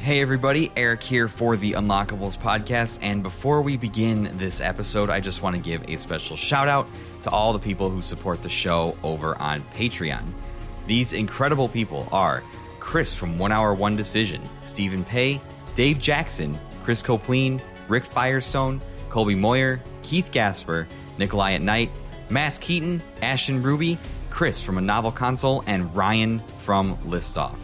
Hey everybody, Eric here for the Unlockables podcast, and before we begin this episode, I just want to give a special shout out to all the people who support the show over on Patreon. These incredible people are Chris from 1 Hour 1 Decision, Stephen Pay, Dave Jackson, Chris Copleen, Rick Firestone, Colby Moyer, Keith Gasper, Nikolai at Night, Mass Keaton, Ashton Ruby, Chris from A Novel Console, and Ryan from Listoff.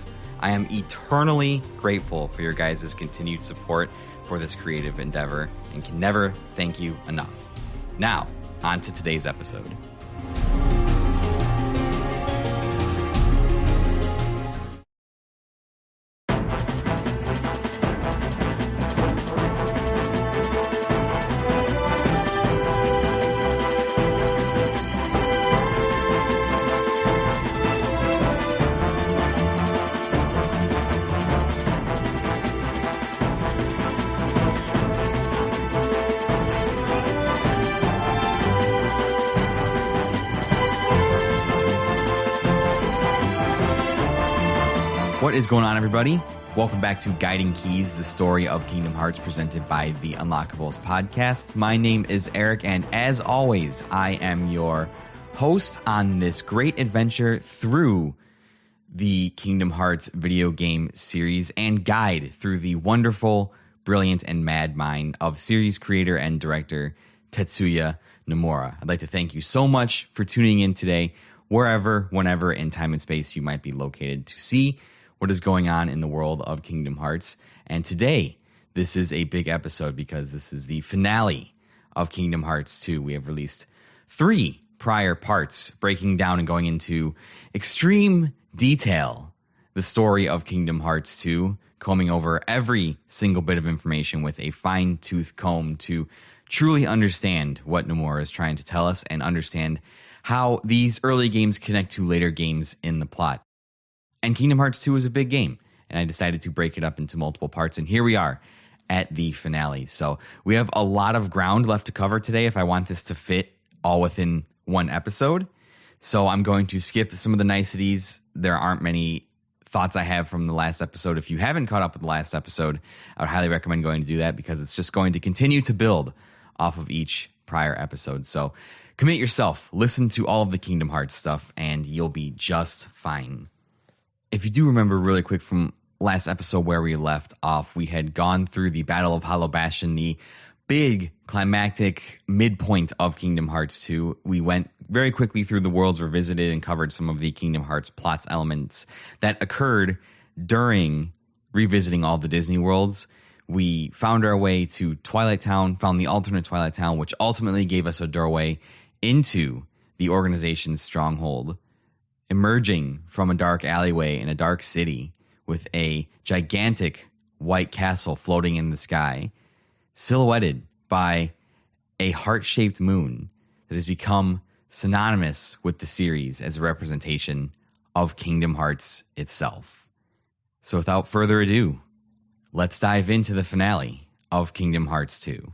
I am eternally grateful for your guys' continued support for this creative endeavor and can never thank you enough. Now, on to today's episode. What is going on, everybody? Welcome back to Guiding Keys, the story of Kingdom Hearts presented by the Unlockables podcast. My name is Eric, and as always, I am your host on this great adventure through the Kingdom Hearts video game series and guide through the wonderful, brilliant, and mad mind of series creator and director Tetsuya Nomura. I'd like to thank you so much for tuning in today, wherever, whenever in time and space you might be located, to see what is going on in the world of Kingdom Hearts. And today, this is a big episode because this is the finale of Kingdom Hearts 2. We have released 3 prior parts, breaking down and going into extreme detail the story of Kingdom Hearts 2, combing over every single bit of information with a fine-tooth comb to truly understand what Nomura is trying to tell us and understand how these early games connect to later games in the plot. And Kingdom Hearts 2 is a big game, and I decided to break it up into multiple parts, and here we are at the finale. So we have a lot of ground left to cover today if I want this to fit all within one episode. So I'm going to skip some of the niceties. There aren't many thoughts I have from the last episode. If you haven't caught up with the last episode, I would highly recommend going to do that because it's just going to continue to build off of each prior episode. So commit yourself, listen to all of the Kingdom Hearts stuff, and you'll be just fine. If you do remember really quick from last episode where we left off, we had gone through the Battle of Hollow Bastion, the big climactic midpoint of Kingdom Hearts 2. We went very quickly through the worlds revisited and covered some of the Kingdom Hearts plots elements that occurred during revisiting all the Disney worlds. We found our way to Twilight Town, found the alternate Twilight Town, which ultimately gave us a doorway into the organization's stronghold, emerging from a dark alleyway in a dark city with a gigantic white castle floating in the sky, silhouetted by a heart-shaped moon that has become synonymous with the series as a representation of Kingdom Hearts itself. So without further ado, let's dive into the finale of Kingdom Hearts 2.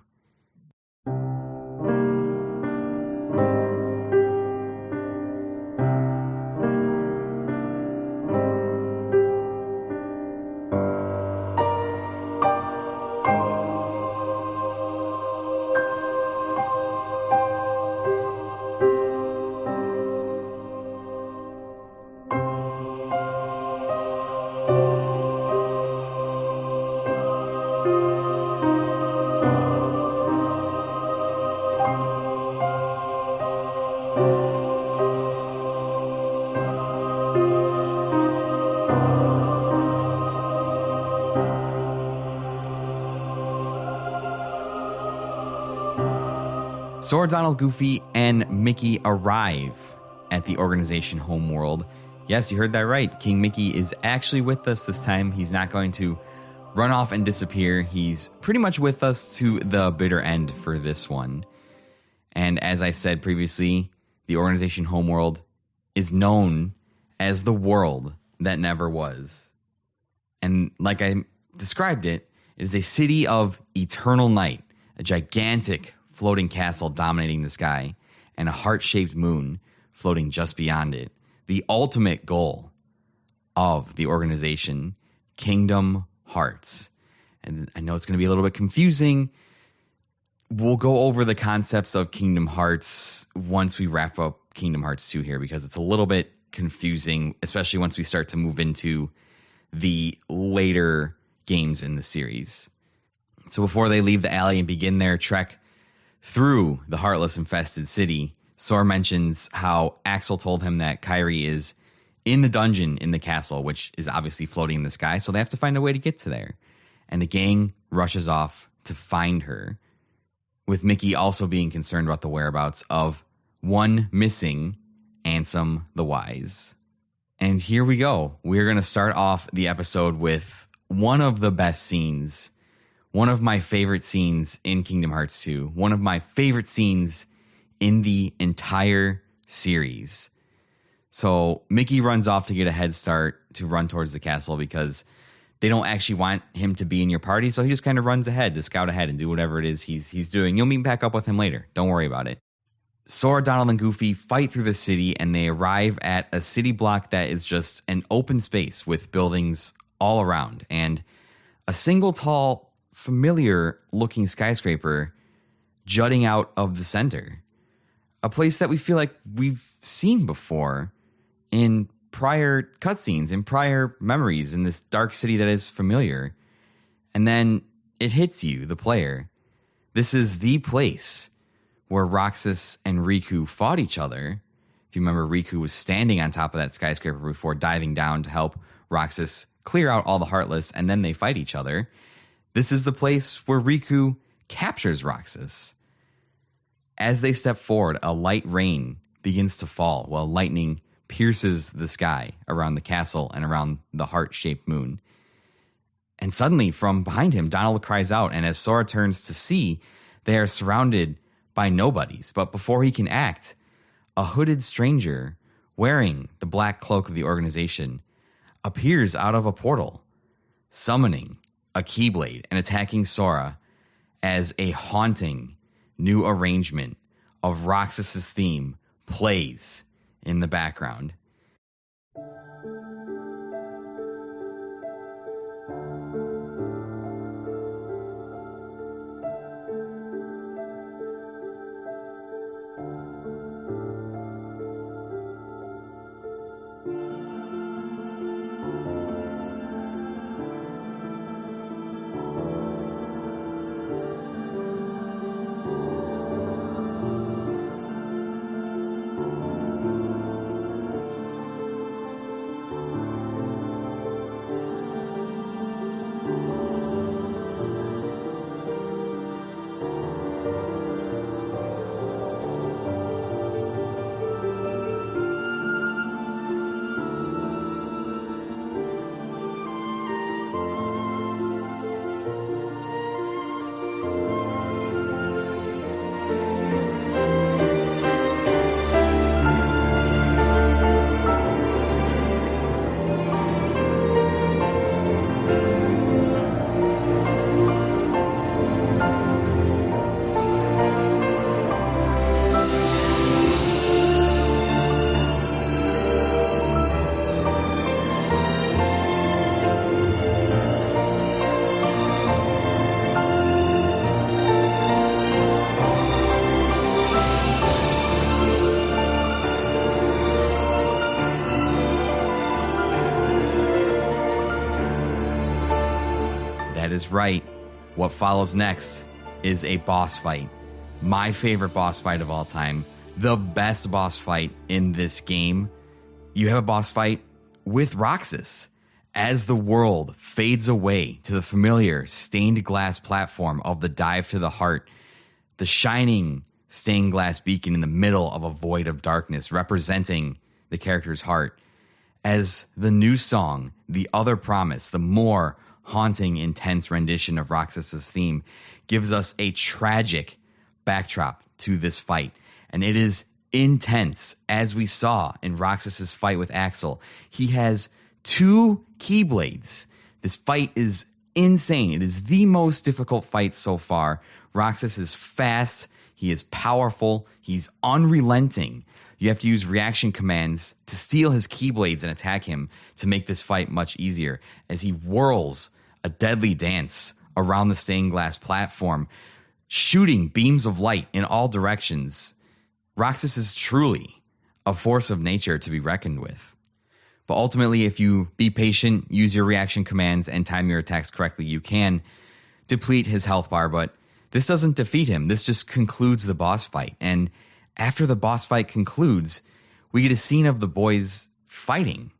Sora, Donald, Goofy, and Mickey arrive at the Organization homeworld. Yes, you heard that right. King Mickey is actually with us this time. He's not going to run off and disappear. He's pretty much with us to the bitter end for this one. And as I said previously, the Organization homeworld is known as the world that never was. And like I described it, it is a city of eternal night, a gigantic floating castle dominating the sky, and a heart-shaped moon floating just beyond it. The ultimate goal of the organization, Kingdom Hearts. And I know it's going to be a little bit confusing. We'll go over the concepts of Kingdom Hearts once we wrap up Kingdom Hearts 2 here, because it's a little bit confusing, especially once we start to move into the later games in the series. So before they leave the alley and begin their trek through the Heartless infested city, Sora mentions how Axel told him that Kairi is in the dungeon in the castle, which is obviously floating in the sky, so they have to find a way to get to there. And the gang rushes off to find her, with Mickey also being concerned about the whereabouts of one missing Ansem the Wise. And here we go. We're going to start off the episode with one of the best scenes, one of my favorite scenes in Kingdom Hearts 2, one of my favorite scenes in the entire series. So Mickey runs off to get a head start to run towards the castle because they don't actually want him to be in your party. So he just kind of runs ahead to scout ahead and do whatever it is he's doing. You'll meet back up with him later. Don't worry about it. Sora, Donald, and Goofy fight through the city, and they arrive at a city block that is just an open space with buildings all around, and a single tall, familiar-looking skyscraper jutting out of the center. A place that we feel like we've seen before in prior cutscenes, in prior memories, in this dark city that is familiar. And then it hits you, the player. This is the place where Roxas and Riku fought each other. If you remember, Riku was standing on top of that skyscraper before diving down to help Roxas clear out all the Heartless, and then they fight each other. This is the place where Riku captures Roxas. As they step forward, a light rain begins to fall while lightning pierces the sky around the castle and around the heart-shaped moon. And suddenly, from behind him, Donald cries out, and as Sora turns to see, they are surrounded by nobodies. But before he can act, a hooded stranger wearing the black cloak of the organization appears out of a portal, summoning a Keyblade and attacking Sora as a haunting new arrangement of Roxas's theme plays in the background. That is right. What follows next is a boss fight. My favorite boss fight of all time. The best boss fight in this game. You have a boss fight with Roxas as the world fades away to the familiar stained glass platform of the Dive to the Heart. The shining stained glass beacon in the middle of a void of darkness representing the character's heart. As the new song, The Other Promise, the more haunting, intense rendition of Roxas's theme, gives us a tragic backdrop to this fight. And it is intense, as we saw in Roxas's fight with Axel. He has 2 Keyblades. This fight is insane. It is the most difficult fight so far. Roxas is fast. He is powerful. He's unrelenting. You have to use reaction commands to steal his Keyblades and attack him to make this fight much easier as he whirls a deadly dance around the stained glass platform, shooting beams of light in all directions. Roxas is truly a force of nature to be reckoned with. But ultimately, if you be patient, use your reaction commands, and time your attacks correctly, you can deplete his health bar. But this doesn't defeat him. This just concludes the boss fight. And after the boss fight concludes, we get a scene of the boys fighting.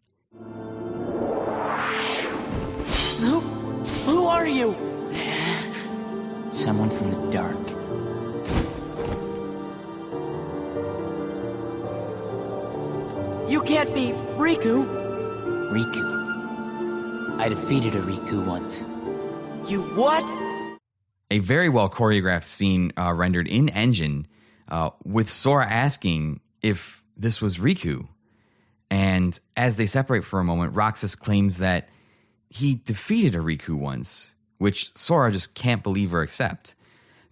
Who are you? Someone from the dark. You can't be Riku. Riku. I defeated a Riku once. You what? A very well choreographed scene rendered in engine with Sora asking if this was Riku. And as they separate for a moment, Roxas claims that he defeated a Riku once, which Sora just can't believe or accept.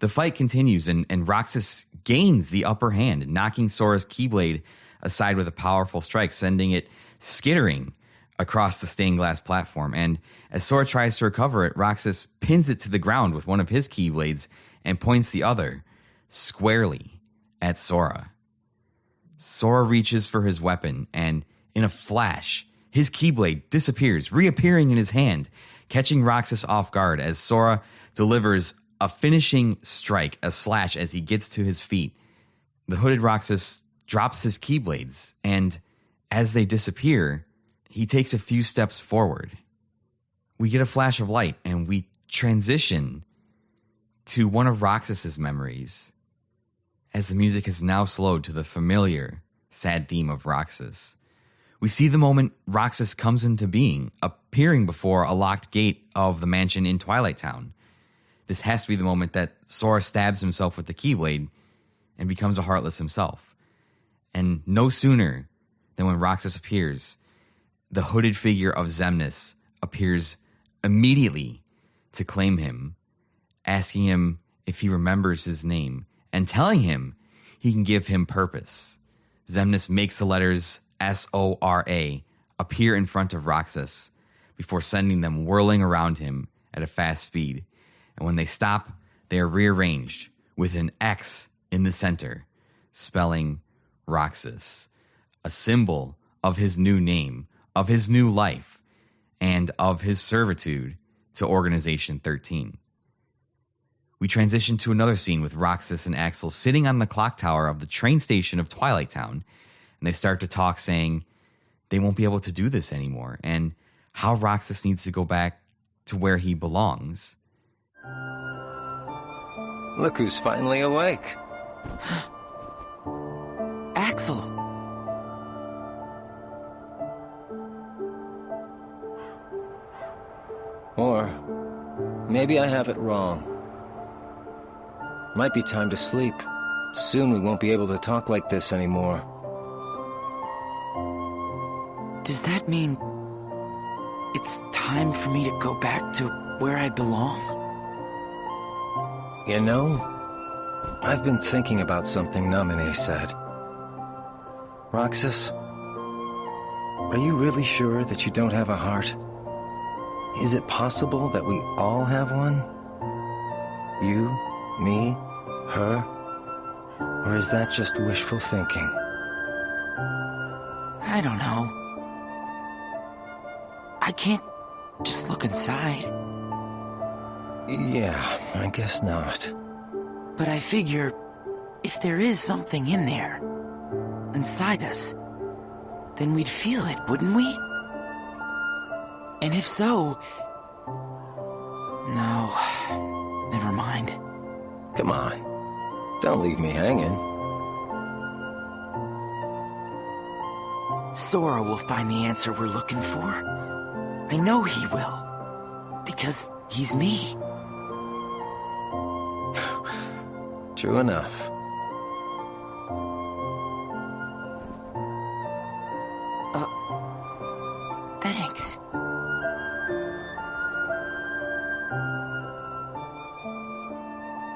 The fight continues, and Roxas gains the upper hand, knocking Sora's Keyblade aside with a powerful strike, sending it skittering across the stained glass platform. And as Sora tries to recover it, Roxas pins it to the ground with one of his Keyblades and points the other squarely at Sora. Sora reaches for his weapon, and in a flash, his Keyblade disappears, reappearing in his hand, catching Roxas off guard as Sora delivers a finishing strike, a slash, as he gets to his feet. The hooded Roxas drops his Keyblades, and as they disappear, he takes a few steps forward. We get a flash of light, and we transition to one of Roxas's memories, as the music has now slowed to the familiar, sad theme of Roxas. We see the moment Roxas comes into being, appearing before a locked gate of the mansion in Twilight Town. This has to be the moment that Sora stabs himself with the Keyblade and becomes a Heartless himself. And no sooner than when Roxas appears, the hooded figure of Xemnas appears immediately to claim him, asking him if he remembers his name, and telling him he can give him purpose. Xemnas makes the letters S-O-R-A appear in front of Roxas before sending them whirling around him at a fast speed. And when they stop, they are rearranged with an X in the center, spelling Roxas, a symbol of his new name, of his new life, and of his servitude to Organization XIII. We transition to another scene with Roxas and Axel sitting on the clock tower of the train station of Twilight Town, and they start to talk, saying they won't be able to do this anymore, and how Roxas needs to go back to where he belongs. Look who's finally awake. Axel. Or maybe I have it wrong. Might be time to sleep. Soon we won't be able to talk like this anymore. Does that mean it's time for me to go back to where I belong? You know, I've been thinking about something Naminé said. Roxas, are you really sure that you don't have a heart? Is it possible that we all have one? You, me, her? Or is that just wishful thinking? I don't know. I can't just look inside. Yeah, I guess not. But I figure if there is something in there, inside us, then we'd feel it, wouldn't we? And if so... No, never mind. Come on, don't leave me hanging. Sora will find the answer we're looking for. I know he will, because he's me. True enough. Thanks.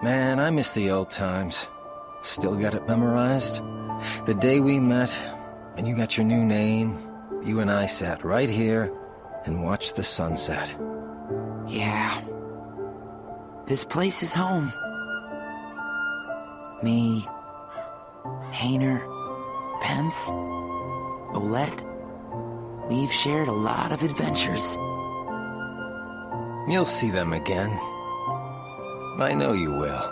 Man, I miss the old times. Still got it memorized. The day we met, and you got your new name, you and I sat right here and watched the sunset. Yeah. Yeah. This place is home. Me, Hayner, Pence, Olette. We've shared a lot of adventures. You'll see them again. I know you will.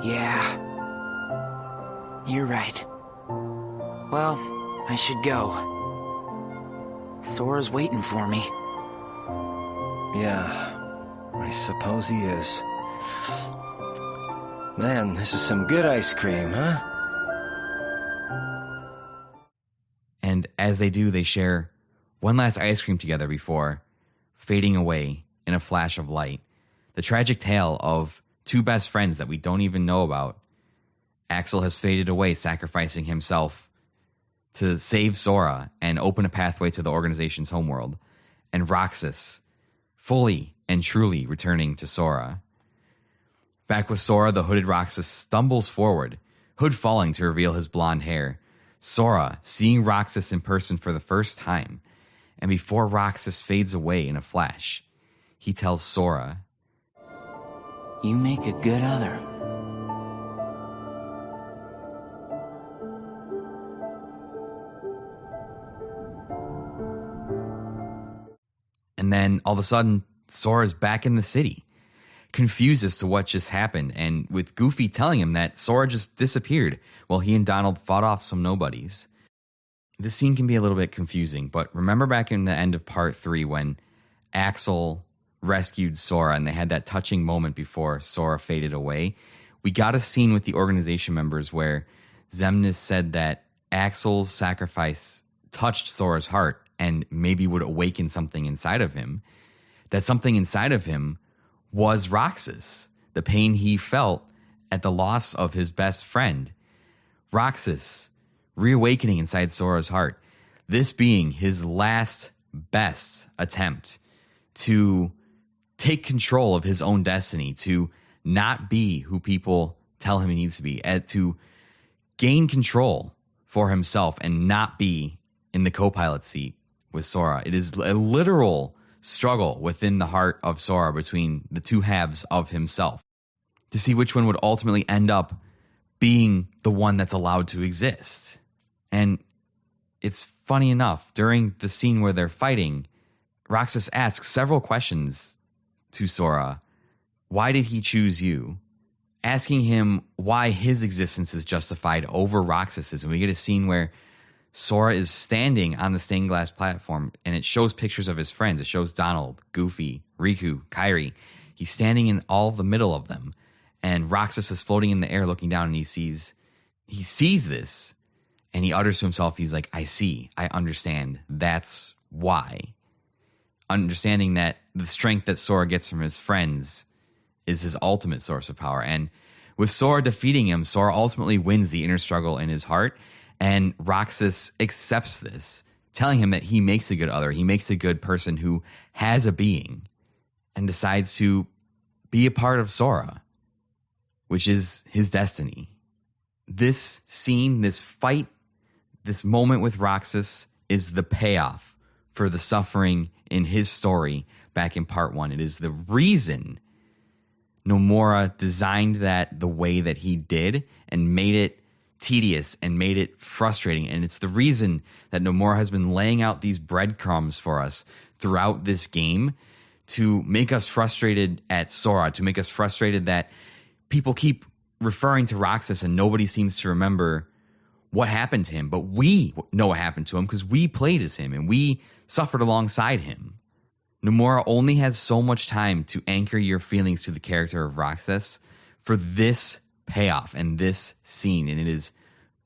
Yeah. You're right. Well, I should go. Sora's waiting for me. Yeah, I suppose he is. Man, this is some good ice cream, huh? And as they do, they share one last ice cream together before fading away in a flash of light. The tragic tale of two best friends that we don't even know about. Axel has faded away, sacrificing himself to save Sora and open a pathway to the organization's homeworld. And Roxas, fully and truly returning to Sora. Back with Sora, the hooded Roxas stumbles forward, hood falling to reveal his blonde hair. Sora seeing Roxas in person for the first time, and before Roxas fades away in a flash, he tells Sora, You make a good other. and then all of a sudden, Sora's back in the city, confused as to what just happened, and with Goofy telling him that Sora just disappeared while he and Donald fought off some nobodies. This scene can be a little bit confusing, but remember back in the end of part 3 when Axel rescued Sora and they had that touching moment before Sora faded away? We got a scene with the organization members where Xemnas said that Axel's sacrifice touched Sora's heart and maybe would awaken something inside of him. That something inside of him was Roxas, the pain he felt at the loss of his best friend. Roxas reawakening inside Sora's heart, this being his last best attempt to take control of his own destiny, to not be who people tell him he needs to be, to gain control for himself and not be in the co-pilot seat with Sora. It is a literal struggle within the heart of Sora between the two halves of himself to see which one would ultimately end up being the one that's allowed to exist. And it's funny enough, during the scene where they're fighting, Roxas asks several questions to Sora. Why did he choose you? Asking him why his existence is justified over Roxas's. And we get a scene where Sora is standing on the stained glass platform, and it shows pictures of his friends. It shows Donald, Goofy, Riku, Kairi. He's standing in all the middle of them, and Roxas is floating in the air looking down, and he sees this, and he utters to himself, he's like, I see, I understand, that's why. Understanding that the strength that Sora gets from his friends is his ultimate source of power. And with Sora defeating him, Sora ultimately wins the inner struggle in his heart, and Roxas accepts this, telling him that he makes a good other, he makes a good person who has a being, and decides to be a part of Sora, which is his destiny. This scene, this fight, this moment with Roxas is the payoff for the suffering in his story back in part 1. It is the reason Nomura designed that the way that he did and made it tedious and made it frustrating. And it's the reason that Nomura has been laying out these breadcrumbs for us throughout this game to make us frustrated at Sora, to make us frustrated that people keep referring to Roxas and nobody seems to remember what happened to him. But we know what happened to him because we played as him and we suffered alongside him. Nomura only has so much time to anchor your feelings to the character of Roxas for this payoff and this scene, and it is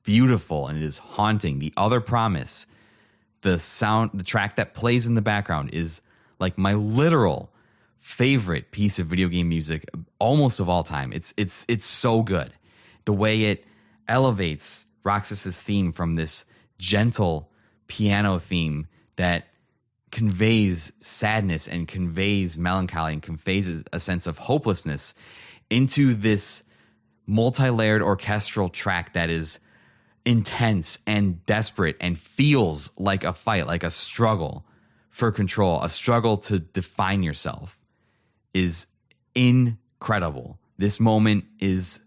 beautiful and it is haunting. The Other Promise, the track that plays in the background is like my literal favorite piece of video game music almost of all time. It's so good. The way it elevates Roxas's theme from this gentle piano theme that conveys sadness and conveys melancholy and conveys a sense of hopelessness into this multi-layered orchestral track that is intense and desperate and feels like a fight, like a struggle for control, a struggle to define yourself. is incredible. This moment is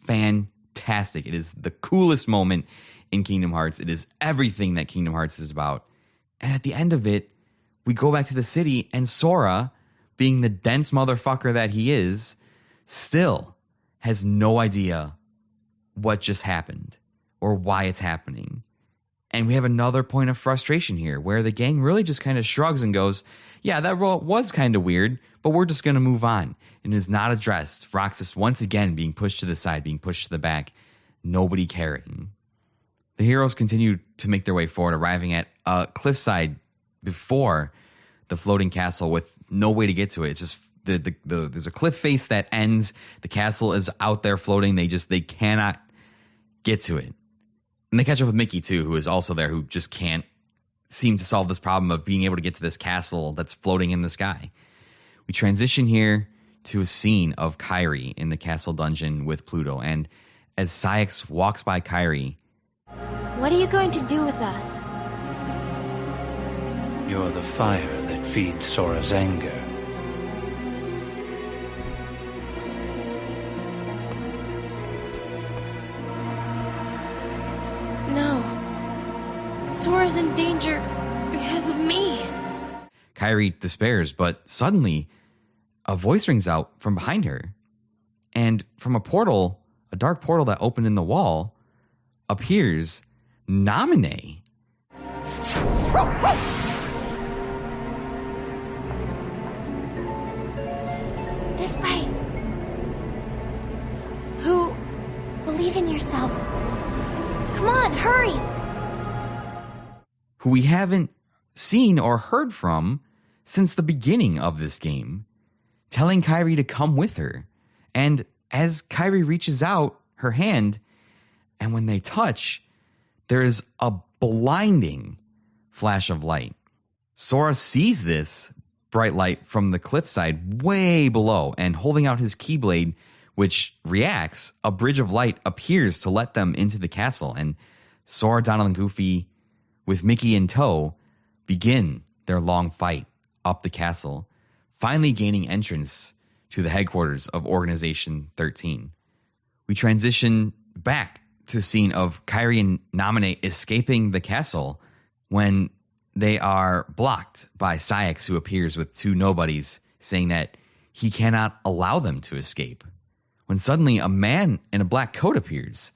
fantastic. It is the coolest moment in Kingdom Hearts. It is everything that Kingdom Hearts is about. And at the end of it, we go back to the city, and Sora, being the dense motherfucker that he is, still has no idea what just happened or why it's happening. And we have another point of frustration here where the gang really just kind of shrugs and goes, yeah, that was kind of weird, but we're just going to move on. And is not addressed. Roxas once again being pushed to the side, being pushed to the back, nobody caring. The heroes continue to make their way forward, arriving at a cliffside before the floating castle with no way to get to it. It's just there's a cliff face that ends. The castle is out there floating. They cannot get to it. And they catch up with Mickey too, who is also there, who just can't seem to solve this problem of being able to get to this castle that's floating in the sky. We transition here to a scene of Kairi in the castle dungeon with Pluto. And as Saïx walks by Kairi, what are you going to do with us? You're the fire that feeds Sora's anger. No. Sora's in danger because of me. Kairi despairs, but suddenly a voice rings out from behind her. And from a portal, a dark portal that opened in the wall, appears Naminé. This way. Who? Believe in yourself. Come on, hurry. Who we haven't seen or heard from since the beginning of this game, telling Kairi to come with her. And as Kairi reaches out her hand, and when they touch, there is a blinding flash of light. Sora sees this bright light from the cliffside way below, and holding out his Keyblade, which reacts, a bridge of light appears to let them into the castle. And Sora, Donald, and Goofy, with Mickey in tow, begin their long fight up the castle, finally gaining entrance to the headquarters of Organization XIII. We transition back to a scene of Kairi and Naminé escaping the castle when they are blocked by Saïx, who appears with two nobodies, saying that he cannot allow them to escape. When suddenly a man in a black coat appears,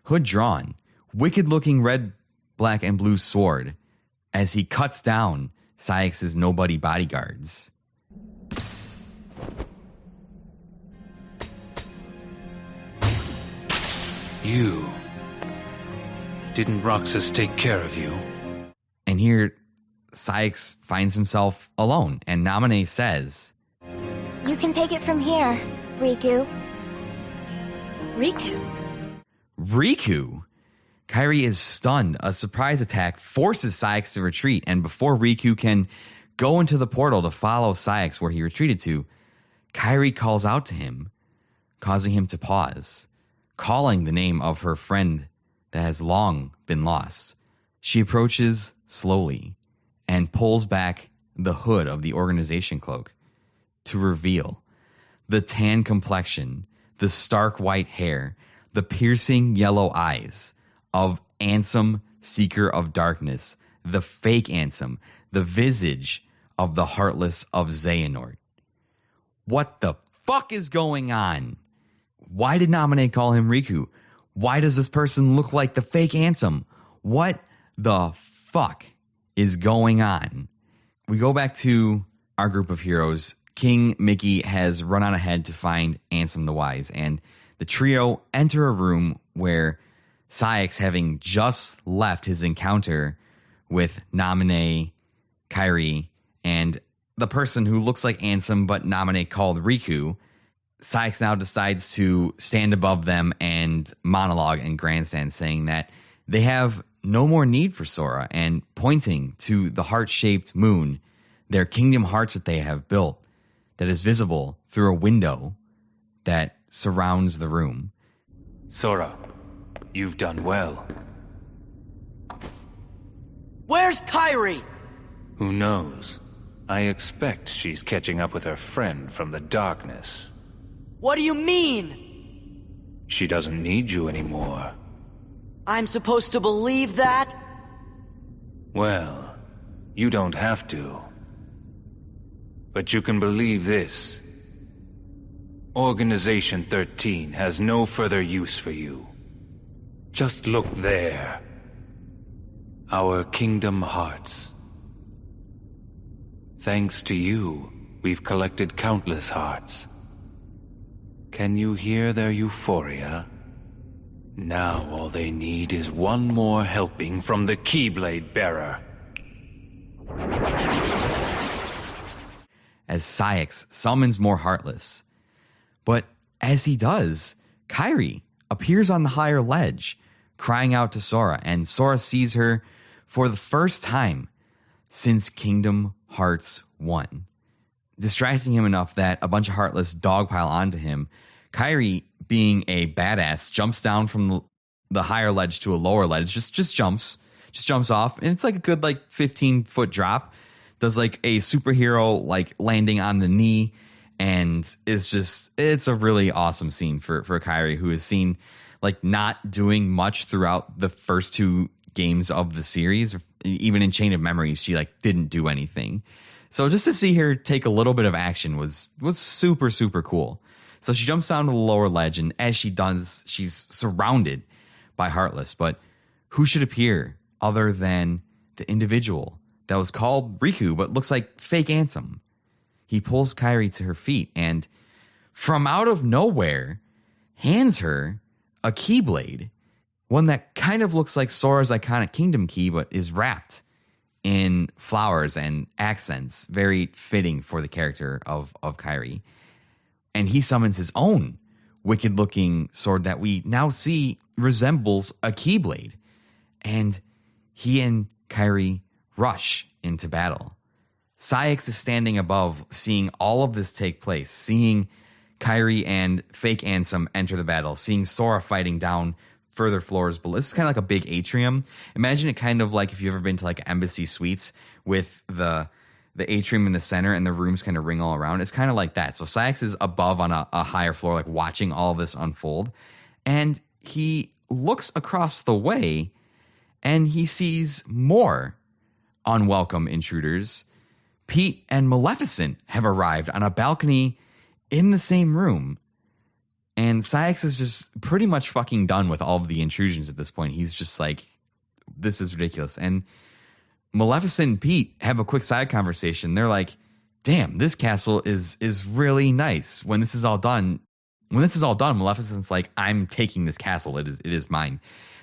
hood drawn, wicked-looking red, black, and blue sword, as he cuts down Saïx's nobody bodyguards. You. Didn't Roxas take care of you? And here, Saïx finds himself alone, and Naminé says, You can take it from here, Riku. Riku? Riku? Kairi is stunned. A surprise attack forces Saïx to retreat, and before Riku can go into the portal to follow Saïx where he retreated to, Kairi calls out to him, causing him to pause, calling the name of her friend that has long been lost. She approaches slowly and pulls back the hood of the organization cloak to reveal the tan complexion, the stark white hair, the piercing yellow eyes of Ansem, Seeker of Darkness, the fake Ansem, the visage of the Heartless of Xehanort. What the fuck is going on? Why did Naminé call him Riku? Why does this person look like the fake Ansem? What the fuck is going on? We go back to our group of heroes. King Mickey has run on ahead to find Ansem the Wise, and the trio enter a room where Saïx, having just left his encounter with Naminé, Kairi, and the person who looks like Ansem but Naminé called Riku, Saïx now decides to stand above them and monologue and grandstand, saying that they have no more need for Sora, and pointing to the heart-shaped moon, their Kingdom Hearts that they have built, that is visible through a window that surrounds the room. Sora, you've done well. Where's Kairi? Who knows? I expect she's catching up with her friend from the darkness. What do you mean? She doesn't need you anymore. I'm supposed to believe that? Well, you don't have to. But you can believe this. Organization XIII has no further use for you. Just look there. Our Kingdom Hearts. Thanks to you, we've collected countless hearts. Can you hear their euphoria? Now all they need is one more helping from the Keyblade Bearer. As Saïx summons more Heartless. But as he does, Kairi appears on the higher ledge, crying out to Sora, and Sora sees her for the first time since Kingdom Hearts 1. Distracting him enough that a bunch of Heartless dogpile onto him, Kairi, being a badass, jumps down from the higher ledge to a lower ledge, just jumps off, and it's like a good 15-foot drop, does like a superhero landing on the knee, and it's a really awesome scene for Kairi, who is seen not doing much throughout the first two games of the series. Even in Chain of Memories, she didn't do anything. So just to see her take a little bit of action was super, super cool. So she jumps down to the lower ledge, and as she does, she's surrounded by Heartless. But who should appear other than the individual that was called Riku, but looks like fake Ansem? He pulls Kairi to her feet, and from out of nowhere, hands her a Keyblade. One that kind of looks like Sora's iconic Kingdom Key, but is wrapped in flowers and accents, very fitting for the character of Kairi. And he summons his own wicked-looking sword that we now see resembles a Keyblade. And he and Kairi rush into battle. Saïx is standing above, seeing all of this take place, seeing Kairi and fake Ansem enter the battle, seeing Sora fighting down further floors below. This is kind of like a big atrium. Imagine it kind of like if you've ever been to Embassy Suites with the atrium in the center and the rooms kind of ring all around. It's kind of like that. So Saïx is above on a higher floor, watching all of this unfold. And he looks across the way and he sees more unwelcome intruders. Pete and Maleficent have arrived on a balcony in the same room. And Saïx is just pretty much fucking done with all of the intrusions at this point. He's just this is ridiculous. And Maleficent and Pete have a quick side conversation. They're like, damn, this castle is really nice. When this is all done, Maleficent's like, I'm taking this castle. It is mine.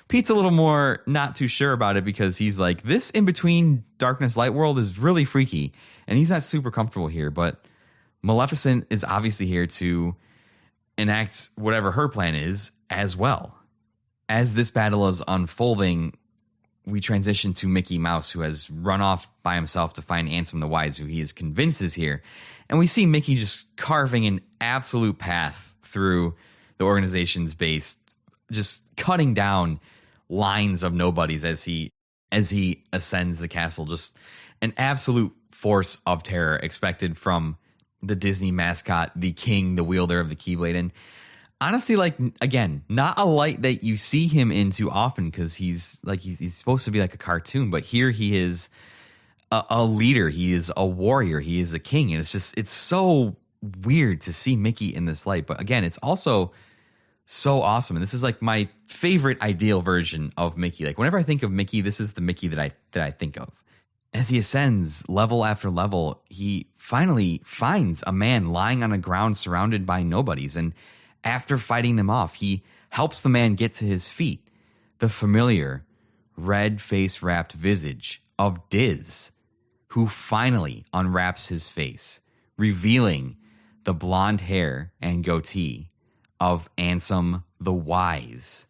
Pete's a little more not too sure about it because he's like, this in-between darkness light world is really freaky. And he's not super comfortable here. But Maleficent is obviously here to enact whatever her plan is as well. As this battle is unfolding, we transition to Mickey Mouse, who has run off by himself to find Ansem the Wise, who he is convinced is here. And we see Mickey just carving an absolute path through the organization's base, just cutting down lines of nobodies as he ascends the castle. Just an absolute force of terror expected from the Disney mascot, the king, the wielder of the Keyblade. And honestly, again, not a light that you see him in too often because he's supposed to be like a cartoon, but here he is a leader. He is a warrior. He is a king. And it's so weird to see Mickey in this light. But again, it's also so awesome. And this is my favorite ideal version of Mickey. Whenever I think of Mickey, this is the Mickey that I think of. As he ascends level after level, he finally finds a man lying on the ground surrounded by nobodies. And after fighting them off, he helps the man get to his feet. The familiar red face-wrapped visage of Diz, who finally unwraps his face, revealing the blonde hair and goatee of Ansem the Wise,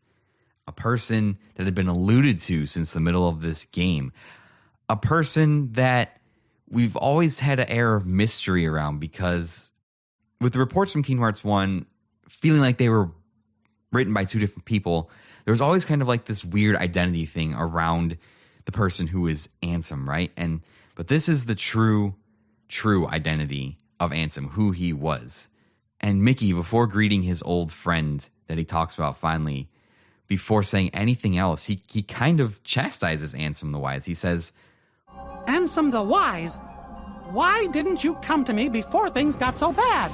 a person that had been alluded to since the middle of this game. A person that we've always had an air of mystery around because with the reports from Kingdom Hearts 1 feeling like they were written by two different people, there was always kind of this weird identity thing around the person who is Ansem, right? But this is the true true identity of Ansem, who he was. And Mickey, before greeting his old friend that he talks about finally, before saying anything else, he kind of chastises Ansem the Wise. He says, Ansem the Wise, why didn't you come to me before things got so bad?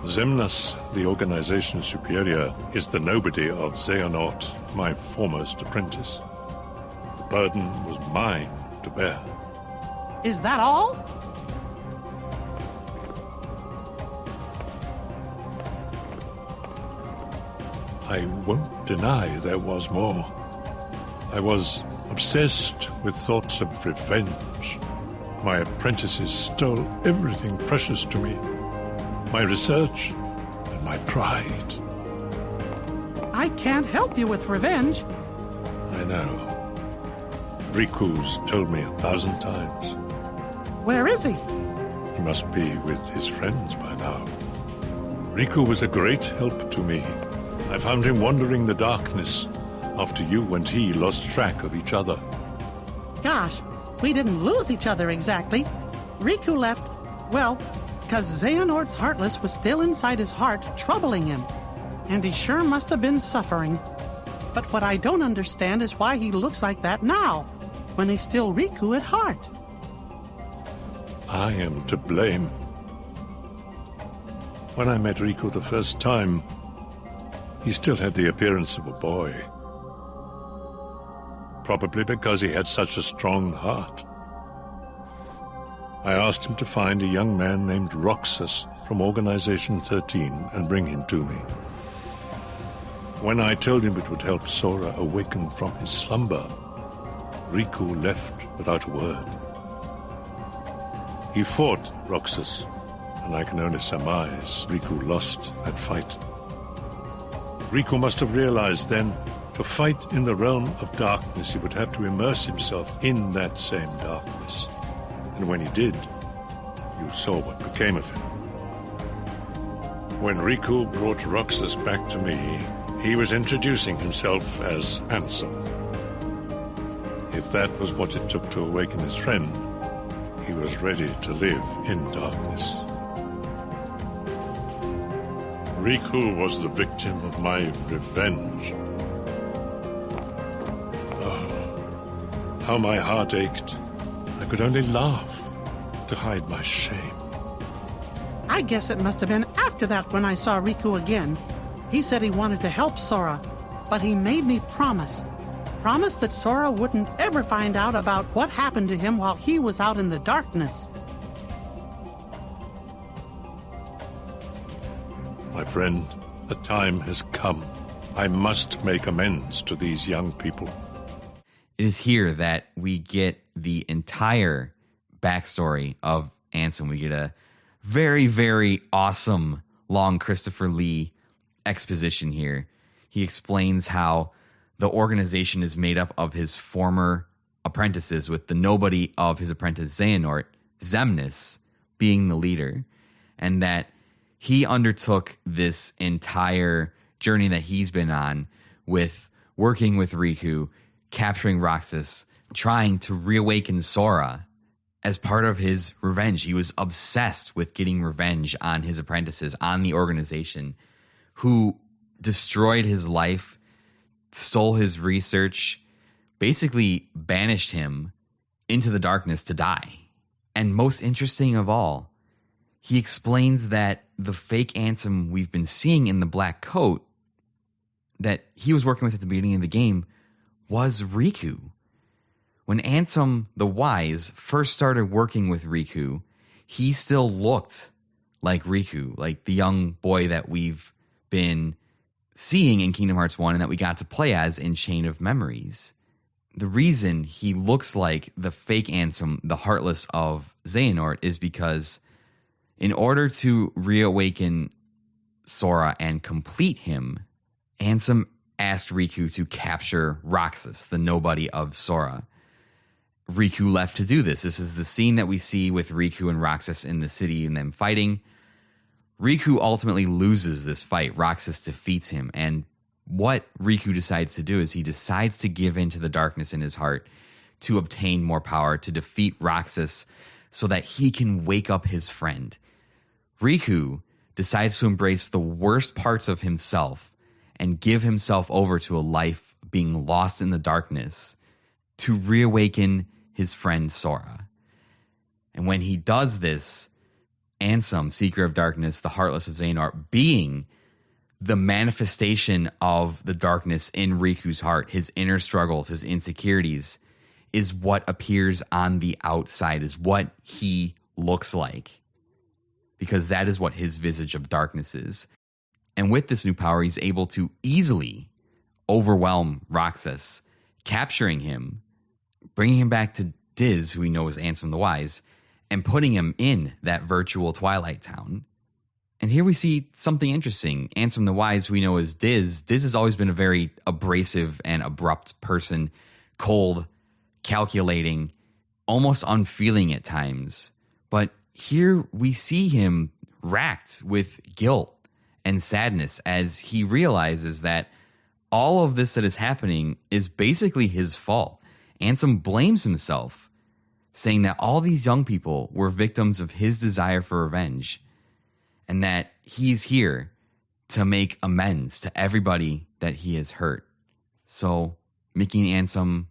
Xemnas, the Organization Superior, is the nobody of Xehanort, my foremost apprentice. The burden was mine to bear. Is that all? I won't deny there was more. I was obsessed with thoughts of revenge. My apprentices stole everything precious to me. My research and my pride. I can't help you with revenge. I know. Riku's told me 1,000 times. Where is he? He must be with his friends by now. Riku was a great help to me. I found him wandering the darkness after you and he lost track of each other. Gosh, we didn't lose each other exactly. Riku left, well, because Xehanort's Heartless was still inside his heart, troubling him. And he sure must have been suffering. But what I don't understand is why he looks like that now, when he's still Riku at heart. I am to blame. When I met Riku the first time, he still had the appearance of a boy. Probably because he had such a strong heart. I asked him to find a young man named Roxas from Organization XIII and bring him to me. When I told him it would help Sora awaken from his slumber, Riku left without a word. He fought Roxas, and I can only surmise Riku lost that fight. Riku must have realized then, to fight in the realm of darkness, he would have to immerse himself in that same darkness. And when he did, you saw what became of him. When Riku brought Roxas back to me, he was introducing himself as Ansem. If that was what it took to awaken his friend, he was ready to live in darkness. Riku was the victim of my revenge. Oh, how my heart ached. I could only laugh to hide my shame. I guess it must have been after that when I saw Riku again. He said he wanted to help Sora, but he made me promise that Sora wouldn't ever find out about what happened to him while he was out in the darkness. My friend, the time has come. I must make amends to these young people. It is here that we get the entire backstory of Ansem. We get a very, very awesome long Christopher Lee exposition here. He explains how the organization is made up of his former apprentices, with the nobody of his apprentice Xehanort, Xemnas, being the leader, and that he undertook this entire journey that he's been on with working with Riku, capturing Roxas, trying to reawaken Sora as part of his revenge. He was obsessed with getting revenge on his apprentices, on the organization, who destroyed his life, stole his research, basically banished him into the darkness to die. And most interesting of all, he explains that the fake Ansem we've been seeing in the black coat that he was working with at the beginning of the game was Riku. When Ansem the Wise first started working with Riku, he still looked like Riku, like the young boy that we've been seeing in Kingdom Hearts 1 and that we got to play as in Chain of Memories. The reason he looks like the fake Ansem, the Heartless of Xehanort, is because in order to reawaken Sora and complete him, Ansem asked Riku to capture Roxas, the nobody of Sora. Riku left to do this. This is the scene that we see with Riku and Roxas in the city and them fighting. Riku ultimately loses this fight. Roxas defeats him. And what Riku decides to do is he decides to give in to the darkness in his heart to obtain more power, to defeat Roxas, so that he can wake up his friend. Riku decides to embrace the worst parts of himself and give himself over to a life being lost in the darkness to reawaken his friend Sora. And when he does this, Ansem, Seeker of Darkness, the Heartless of Xehanort, being the manifestation of the darkness in Riku's heart, his inner struggles, his insecurities, is what appears on the outside, is what he looks like. Because that is what his visage of darkness is. And with this new power, he's able to easily overwhelm Roxas, capturing him, bringing him back to Diz, who we know as Ansem the Wise, and putting him in that virtual Twilight Town. And here we see something interesting. Ansem the Wise, who we know as Diz. Diz has always been a very abrasive and abrupt person, cold, calculating, almost unfeeling at times. But here we see him racked with guilt and sadness as he realizes that all of this that is happening is basically his fault. Ansem blames himself, saying that all these young people were victims of his desire for revenge, and that he's here to make amends to everybody that he has hurt. So Mickey and Ansem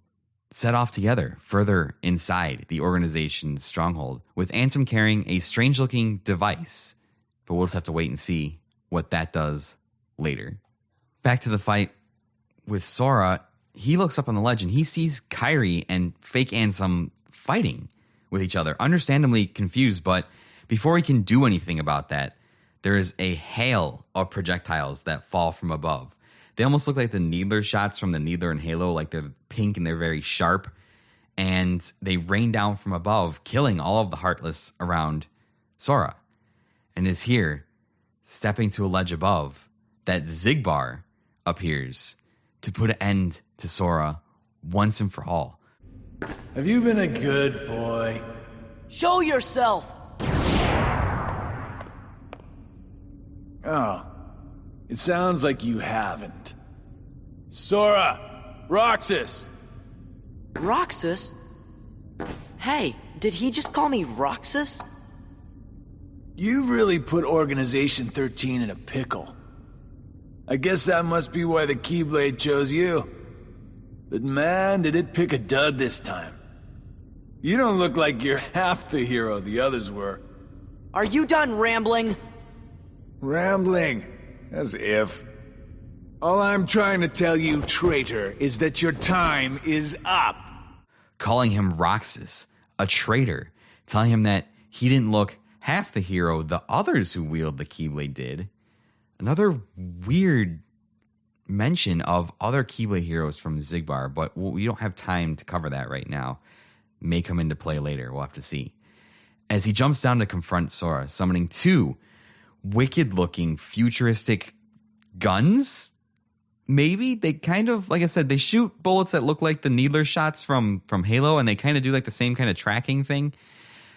set off together further inside the organization's stronghold, with Ansem carrying a strange-looking device. But we'll just have to wait and see what that does later. Back to the fight with Sora, he looks up on the ledge and he sees Kairi and fake Ansem fighting with each other, understandably confused, but before he can do anything about that, there is a hail of projectiles that fall from above. They almost look like the Needler shots from the Needler and Halo, like they're pink and they're very sharp, and they rain down from above, killing all of the Heartless around Sora. And is here, stepping to a ledge above, that Xigbar appears to put an end to Sora once and for all. Have you been a good boy? Show yourself! Oh, it sounds like you haven't. Sora! Roxas! Roxas? Hey, did he just call me Roxas? You've really put Organization XIII in a pickle. I guess that must be why the Keyblade chose you. But man, did it pick a dud this time. You don't look like you're half the hero the others were. Are you done rambling? Rambling? As if. All I'm trying to tell you, traitor, is that your time is up. Calling him Roxas, a traitor, telling him that he didn't look half the hero the others who wield the Keyblade did. Another weird mention of other Keyblade heroes from Xigbar, but we don't have time to cover that right now. May come into play later, we'll have to see. As he jumps down to confront Sora, summoning two wicked-looking, futuristic guns? Maybe? They kind of, like I said, they shoot bullets that look like the Needler shots from Halo, and they kind of do like the same kind of tracking thing.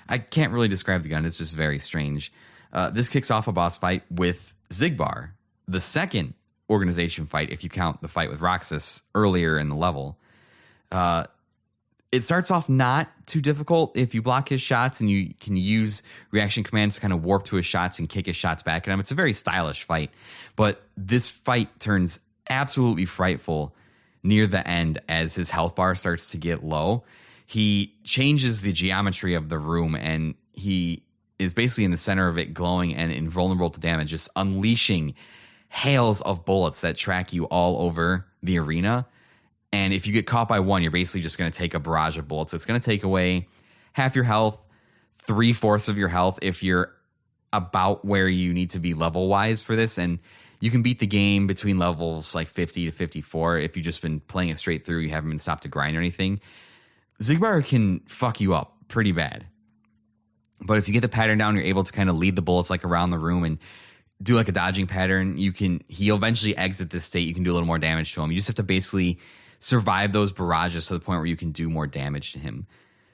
I can't really describe the gun. It's just very strange. This kicks off a boss fight with Xigbar, the second organization fight, if you count the fight with Roxas earlier in the level. It starts off not too difficult if you block his shots and you can use reaction commands to kind of warp to his shots and kick his shots back at him. It's a very stylish fight, but this fight turns absolutely frightful near the end as his health bar starts to get low. He changes the geometry of the room and he is basically in the center of it, glowing and invulnerable to damage, just unleashing hails of bullets that track you all over the arena. And if you get caught by one, you're basically just going to take a barrage of bullets. It's going to take away half your health, 3/4 of your health if you're about where you need to be level-wise for this. And you can beat the game between levels like 50 to 54 if you've just been playing it straight through, you haven't been stopped to grind or anything. Xigbar can fuck you up pretty bad. But if you get the pattern down, you're able to kind of lead the bullets like around the room and do like a dodging pattern. He'll eventually exit this state. You can do a little more damage to him. You just have to basically survive those barrages to the point where you can do more damage to him.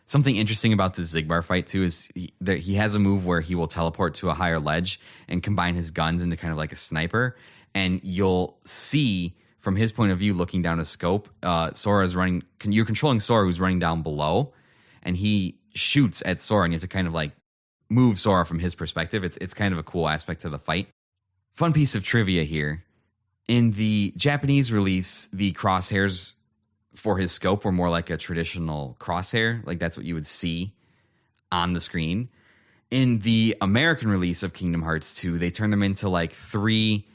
Something interesting about this Xigbar fight too is that he has a move where he will teleport to a higher ledge and combine his guns into kind of like a sniper. And you'll see from his point of view, looking down a scope, Sora is running. You're controlling Sora, who's running down below, and he shoots at Sora, and you have to kind of like move Sora from his perspective. It's kind of a cool aspect to the fight. Fun piece of trivia here. In the Japanese release, the crosshairs for his scope were more like a traditional crosshair. Like that's what you would see on the screen. In the American release of Kingdom Hearts 2, they turned them into like 3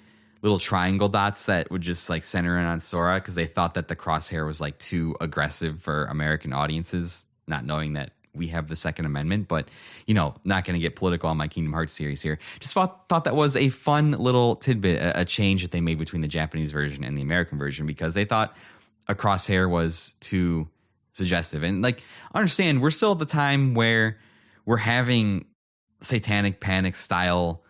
little triangle dots that would just like center in on Sora because they thought that the crosshair was like too aggressive for American audiences, not knowing that we have the Second Amendment. But, you know, not going to get political on my Kingdom Hearts series here. Just thought that was a fun little tidbit, a change that they made between the Japanese version and the American version because they thought a crosshair was too suggestive. And like, understand, we're still at the time where we're having satanic panic style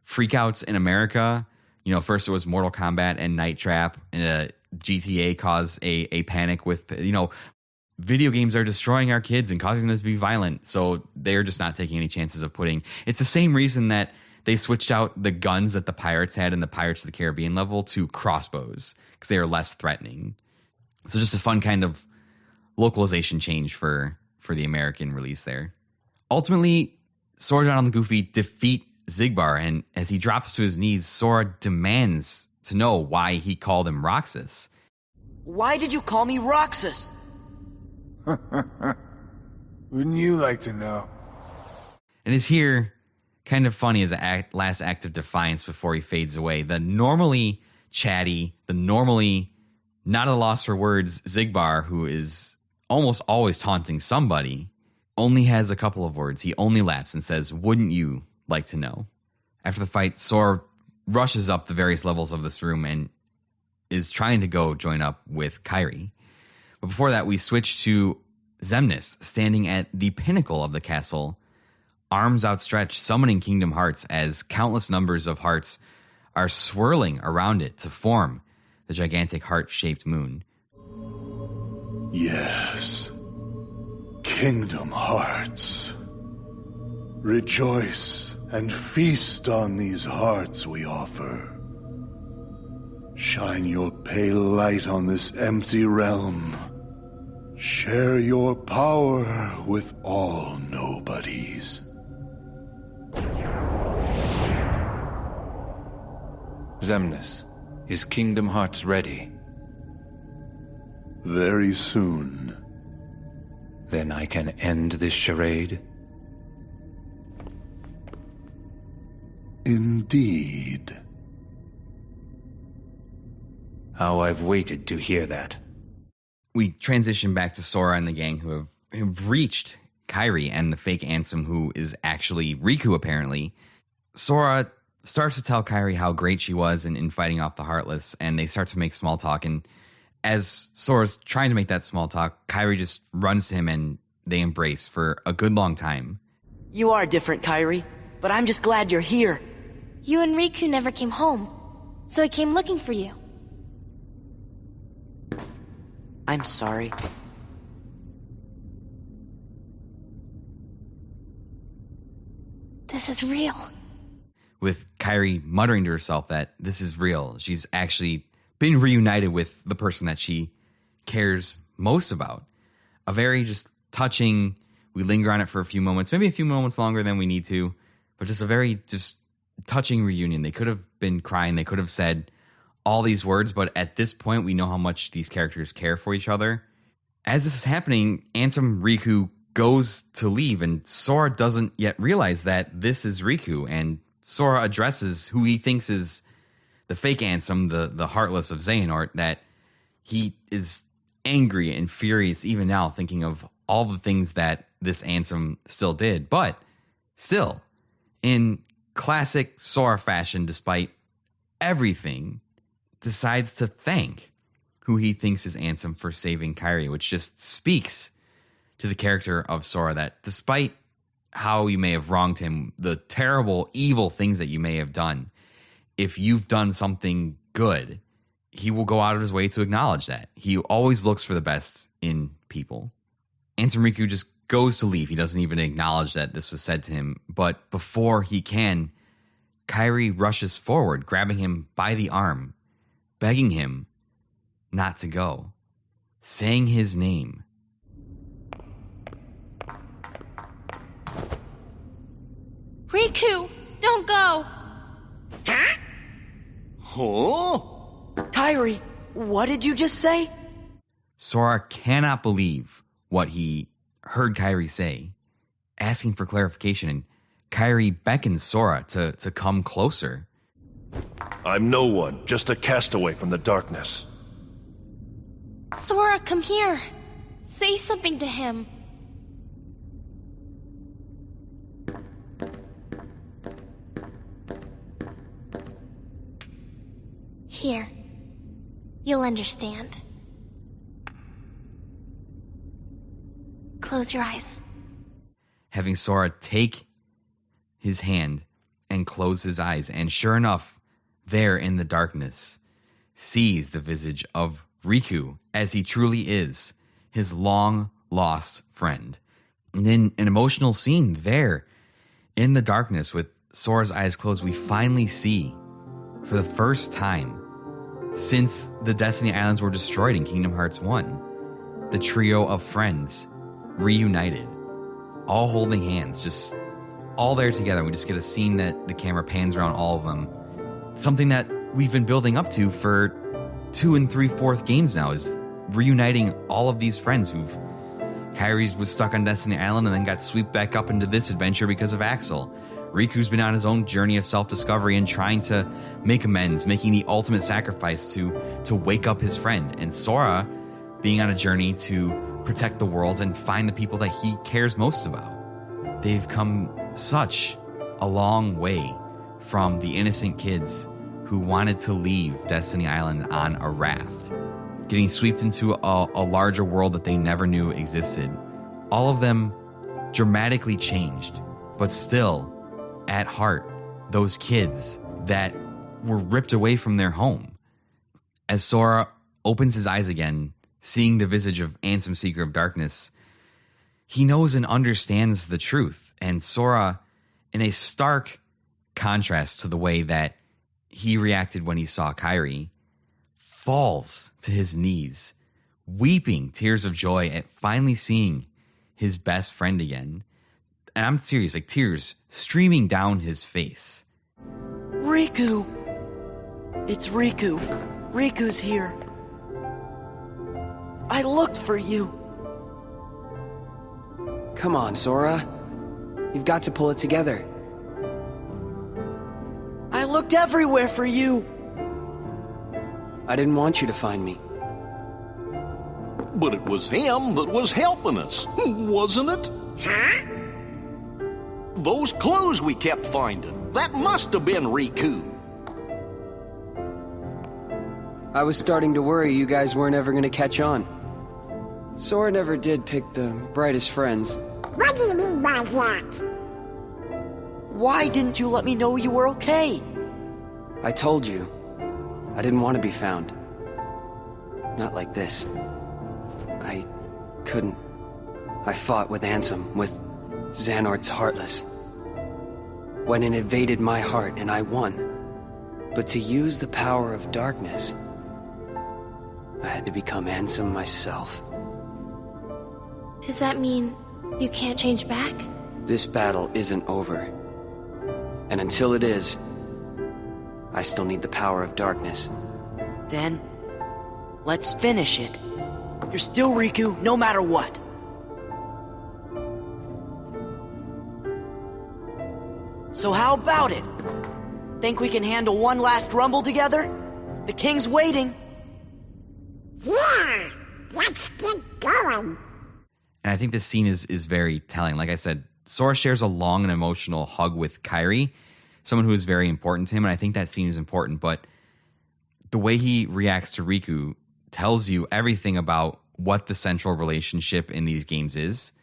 freakouts in America. You know, first it was Mortal Kombat and Night Trap, and GTA caused a panic with, you know, video games are destroying our kids and causing them to be violent. So they're just not taking any chances of putting. It's the same reason that they switched out the guns that the pirates had in the Pirates of the Caribbean level to crossbows because they are less threatening. So just a fun kind of localization change for the American release there. Ultimately, Sora, Donald, and Goofy defeat Xigbar, and as he drops to his knees, Sora demands to know why he called him Roxas. Why did you call me Roxas? Wouldn't you like to know? And is here kind of funny as a last act of defiance before he fades away. The normally chatty, the normally not at a loss for words Xigbar, who is almost always taunting somebody, only has a couple of words. He only laughs and says, "Wouldn't you like to know?" After the fight, Sora rushes up the various levels of this room and is trying to go join up with Kairi. But before that, we switch to Xemnas standing at the pinnacle of the castle, arms outstretched, summoning Kingdom Hearts as countless numbers of hearts are swirling around it to form the gigantic heart-shaped moon. Yes, Kingdom Hearts. Rejoice and feast on these hearts we offer. Shine your pale light on this empty realm. Share your power with all nobodies. Xemnas, is Kingdom Hearts ready? Very soon. Then I can end this charade? Indeed. How I've waited to hear that. We transition back to Sora and the gang who have reached Kairi and the fake Ansem, who is actually Riku, apparently. Sora starts to tell Kairi how great she was in fighting off the Heartless, and they start to make small talk. And as Sora's trying to make that small talk, Kairi just runs to him and they embrace for a good long time. You are different, Kairi, but I'm just glad you're here. You and Riku never came home, so I came looking for you. I'm sorry. This is real. With Kairi muttering to herself that this is real. She's actually been reunited with the person that she cares most about. A very just touching, we linger on it for a few moments, maybe a few moments longer than we need to, but just a very just touching reunion. They could have been crying. They could have said all these words, but at this point, we know how much these characters care for each other. As this is happening, Ansem Riku goes to leave, and Sora doesn't yet realize that this is Riku, and Sora addresses who he thinks is the fake Ansem, the Heartless of Xehanort, that he is angry and furious even now, thinking of all the things that this Ansem still did. But still, in classic Sora fashion, despite everything, decides to thank who he thinks is Ansem for saving Kairi, which just speaks to the character of Sora, that despite how you may have wronged him, the terrible, evil things that you may have done, if you've done something good, he will go out of his way to acknowledge that. He always looks for the best in people. Ansem Riku just goes to leave. He doesn't even acknowledge that this was said to him. But before he can, Kairi rushes forward, grabbing him by the arm, begging him not to go, saying his name. Riku, don't go! Huh? Kairi, what did you just say? Sora cannot believe what he heard Kairi say, asking for clarification, and Kairi beckons Sora to come closer. I'm no one, just a castaway from the darkness. Sora, come here. Say something to him. Here. You'll understand. Close your eyes. Having Sora take his hand and close his eyes, and sure enough, there in the darkness, sees the visage of Riku as he truly is, his long-lost friend. And in an emotional scene there, in the darkness with Sora's eyes closed, we finally see, for the first time since the Destiny Islands were destroyed in Kingdom Hearts 1, the trio of friends reunited, all holding hands, just all there together. We just get a scene that the camera pans around all of them. Something that we've been building up to for 2 3/4 games now, is reuniting all of these friends who've... Kairi was stuck on Destiny Island and then got swept back up into this adventure because of Axel. Riku's been on his own journey of self-discovery and trying to make amends, making the ultimate sacrifice to wake up his friend. And Sora being on a journey to protect the world and find the people that he cares most about. They've come such a long way from the innocent kids who wanted to leave Destiny Island on a raft, getting swept into a larger world that they never knew existed. All of them dramatically changed, but still, at heart, those kids that were ripped away from their home. As Sora opens his eyes again, seeing the visage of Ansem, Seeker of Darkness, he knows and understands the truth. And Sora, in a stark contrast to the way that he reacted when he saw Kairi, falls to his knees, weeping tears of joy at finally seeing his best friend again. And I'm serious, like tears streaming down his face. Riku! It's Riku. Riku's here. I looked for you. Come on, Sora. You've got to pull it together. I looked everywhere for you. I didn't want you to find me. But it was him that was helping us, wasn't it? Huh? Those clues we kept finding, that must have been Riku. I was starting to worry you guys weren't ever going to catch on. Sora never did pick the brightest friends. What do you mean by that? Why didn't you let me know you were okay? I told you. I didn't want to be found. Not like this. I couldn't. I fought with Ansem, with Xehanort's Heartless. When it invaded my heart and I won. But to use the power of darkness, I had to become Ansem myself. Does that mean you can't change back? This battle isn't over. And until it is, I still need the power of darkness. Then, let's finish it. You're still Riku, no matter what. So how about it? Think we can handle one last rumble together? The king's waiting. Yeah, let's get going. And I think this scene is very telling. Like I said, Sora shares a long and emotional hug with Kairi, someone who is very important to him, and I think that scene is important, but the way he reacts to Riku tells you everything about what the central relationship in these games is.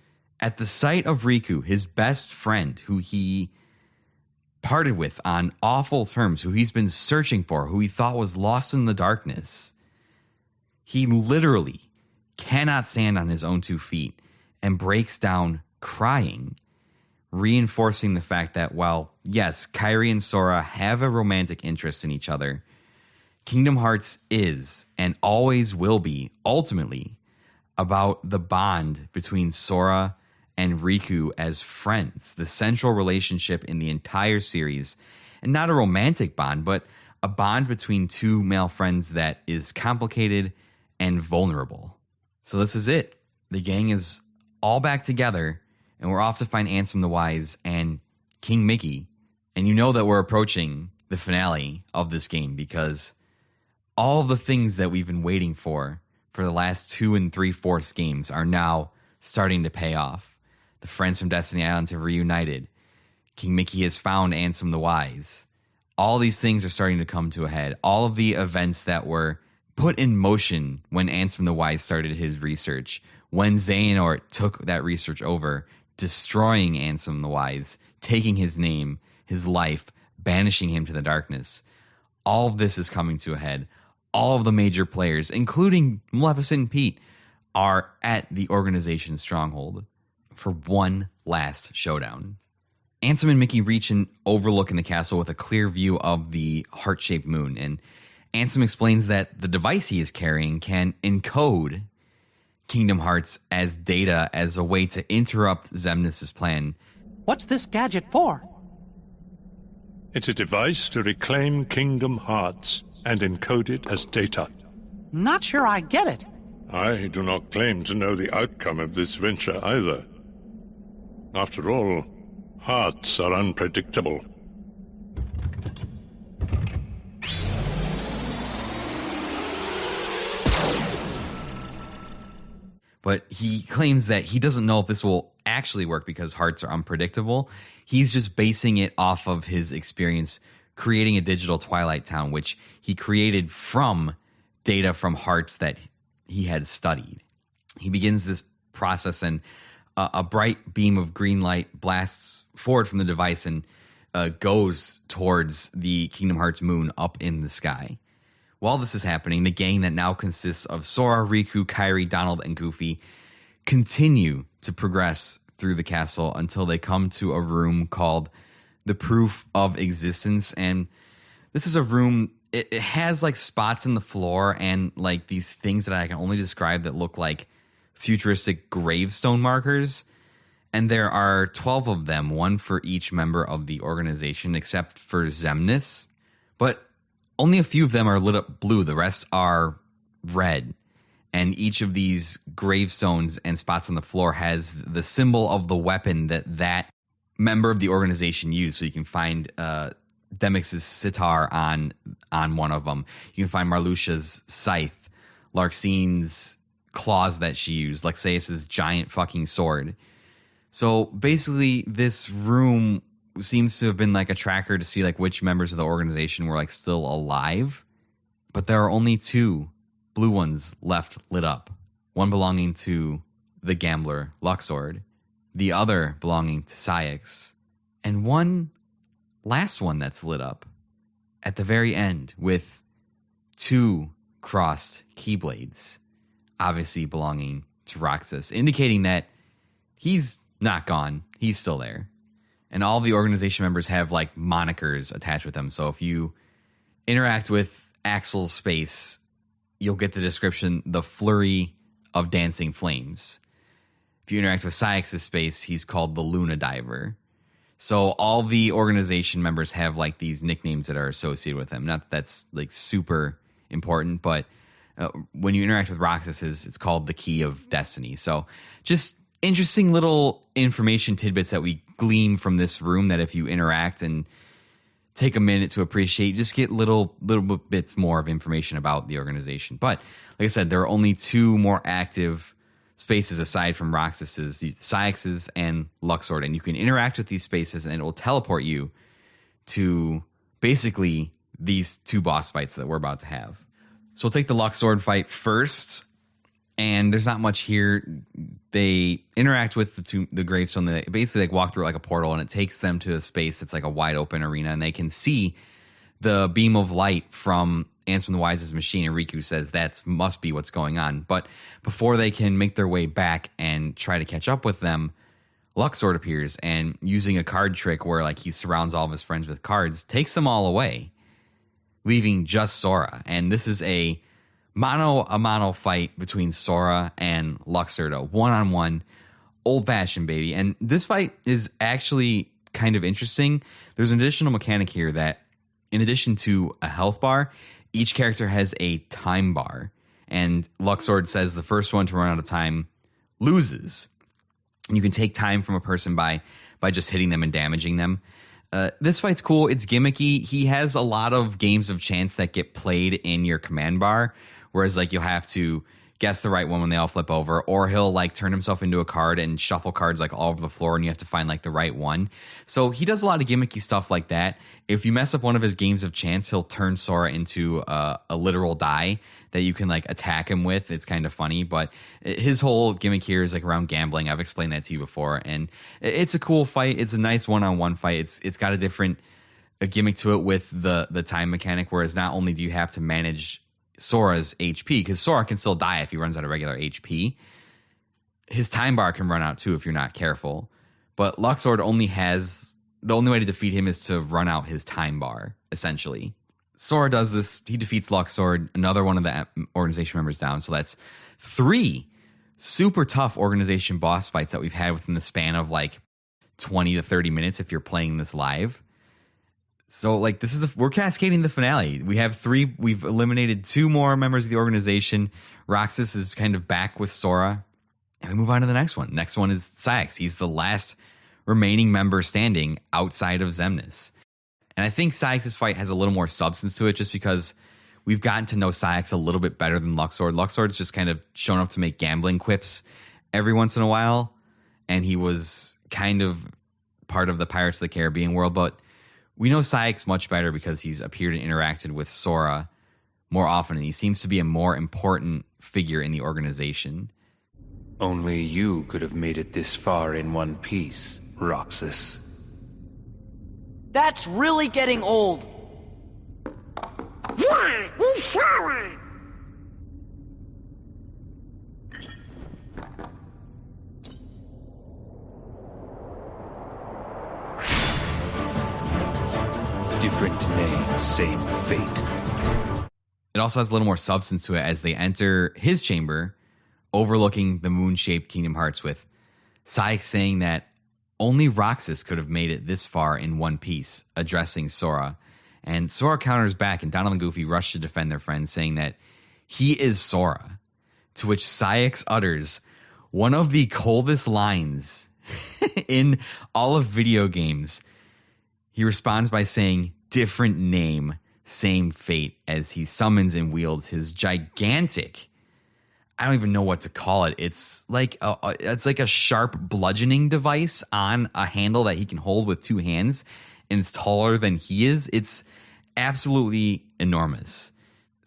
At the sight of Riku, his best friend, who he parted with on awful terms, who he's been searching for, who he thought was lost in the darkness, he literally cannot stand on his own 2 feet and breaks down crying, reinforcing the fact that while, yes, Kairi and Sora have a romantic interest in each other, Kingdom Hearts is and always will be ultimately about the bond between Sora and Riku as friends, the central relationship in the entire series, and not a romantic bond, but a bond between two male friends that is complicated and vulnerable. So this is it. The gang is all back together, and we're off to find Ansem the Wise and King Mickey. And you know that we're approaching the finale of this game because all the things that we've been waiting for the last 2 3/4 games are now starting to pay off. The friends from Destiny Islands have reunited. King Mickey has found Ansem the Wise. All these things are starting to come to a head. All of the events that were put in motion when Ansem the Wise started his research, when Xehanort took that research over, destroying Ansem the Wise, taking his name, his life, banishing him to the darkness. All of this is coming to a head. All of the major players, including Maleficent and Pete, are at the Organization stronghold for one last showdown. Ansem and Mickey reach an overlook in the castle with a clear view of the heart-shaped moon, and Ansem explains that the device he is carrying can encode Kingdom Hearts as data as a way to interrupt Xemnas' plan. What's this gadget for? It's a device to reclaim Kingdom Hearts and encode it as data. Not sure I get it. I do not claim to know the outcome of this venture either. After all, hearts are unpredictable. But he claims that he doesn't know if this will actually work because hearts are unpredictable. He's just basing it off of his experience creating a digital Twilight Town, which he created from data from hearts that he had studied. He begins this process, and a bright beam of green light blasts forward from the device and goes towards the Kingdom Hearts moon up in the sky. While this is happening, the gang that now consists of Sora, Riku, Kairi, Donald, and Goofy continue to progress through the castle until they come to a room called the Proof of Existence. And this is a room, it has like spots in the floor and like these things that I can only describe that look like futuristic gravestone markers. And there are 12 of them, one for each member of the organization, except for Xemnas. But only a few of them are lit up blue. The rest are red. And each of these gravestones and spots on the floor has the symbol of the weapon that member of the organization used. So you can find Demix's sitar on one of them. You can find Marluxia's scythe, Larxine's claws that she used, Lexaeus' giant fucking sword. So basically, this room seems to have been like a tracker to see like which members of the organization were like still alive. But there are only 2 blue ones left lit up. One belonging to the gambler, Luxord. The other belonging to Cyax. And one last one that's lit up at the very end with 2 crossed keyblades, obviously belonging to Roxas, indicating that he's not gone. He's still there. And all of the organization members have like monikers attached with them. So if you interact with Axel's space, you'll get the description, the flurry of dancing flames. If you interact with Cyax's space, he's called the Luna Diver. So all the organization members have like these nicknames that are associated with them. Not that that's like super important, but when you interact with Roxas, it's called the Key of Destiny. So just interesting little information tidbits that we glean from this room that if you interact and take a minute to appreciate, just get little bits more of information about the organization. But like I said, there are only 2 more active spaces aside from Roxas's, Cyax's and Luxord, and you can interact with these spaces and it will teleport you to basically these 2 boss fights that we're about to have. So we'll take the Luxord fight first, and there's not much here. They interact with the gravestone. They basically like walk through like a portal, and it takes them to a space that's like a wide open arena, and they can see the beam of light from Ansem the Wise's machine, and Riku says that must be what's going on. But before they can make their way back and try to catch up with them, Luxord appears, and using a card trick where like he surrounds all of his friends with cards, takes them all away, leaving just Sora. And this is a mano fight between Sora and Luxord, a one-on-one old-fashioned, baby. And this fight is actually kind of interesting. There's an additional mechanic here that, in addition to a health bar, each character has a time bar. And Luxord says the first one to run out of time loses. And you can take time from a person by just hitting them and damaging them. This fight's cool. It's gimmicky. He has a lot of games of chance that get played in your command bar, whereas like you'll have to guess the right one when they all flip over, or he'll like turn himself into a card and shuffle cards like all over the floor, and you have to find like the right one. So he does a lot of gimmicky stuff like that. If you mess up one of his games of chance, he'll turn Sora into a literal die that you can like attack him with. It's kind of funny, but his whole gimmick here is like around gambling. I've explained that to you before, and it's a cool fight. It's a nice one-on-one fight. It's got a gimmick to it with the time mechanic, whereas not only do you have to manage Sora's HP, because Sora can still die if he runs out of regular HP. His time bar can run out too if you're not careful. But Luxord the only way to defeat him is to run out his time bar, essentially. Sora does this. He defeats Luxord, another one of the organization members down. So that's 3 super tough organization boss fights that we've had within the span of like 20 to 30 minutes if you're playing this live. So like we're cascading the finale. We've eliminated 2 more members of the organization. Roxas is kind of back with Sora. And we move on to the next one. Next one is Saix. He's the last remaining member standing outside of Xemnas. And I think Saix's fight has a little more substance to it just because we've gotten to know Saix a little bit better than Luxord. Luxord's just kind of shown up to make gambling quips every once in a while. And he was kind of part of the Pirates of the Caribbean world, but we know Saix much better because he's appeared and interacted with Sora more often, and he seems to be a more important figure in the organization. Only you could have made it this far in one piece, Roxas. That's really getting old. Yeah, he's Sora. Different name, same fate. It also has a little more substance to it as they enter his chamber, overlooking the moon-shaped Kingdom Hearts, with Saix saying that only Roxas could have made it this far in one piece, addressing Sora. And Sora counters back, and Donald and Goofy rush to defend their friend, saying that he is Sora. To which Saix utters one of the coldest lines in all of video games. He responds by saying, "Different name, same fate," as he summons and wields his gigantic, I don't even know what to call it. It's like a sharp bludgeoning device on a handle that he can hold with 2 hands, and it's taller than he is. It's absolutely enormous.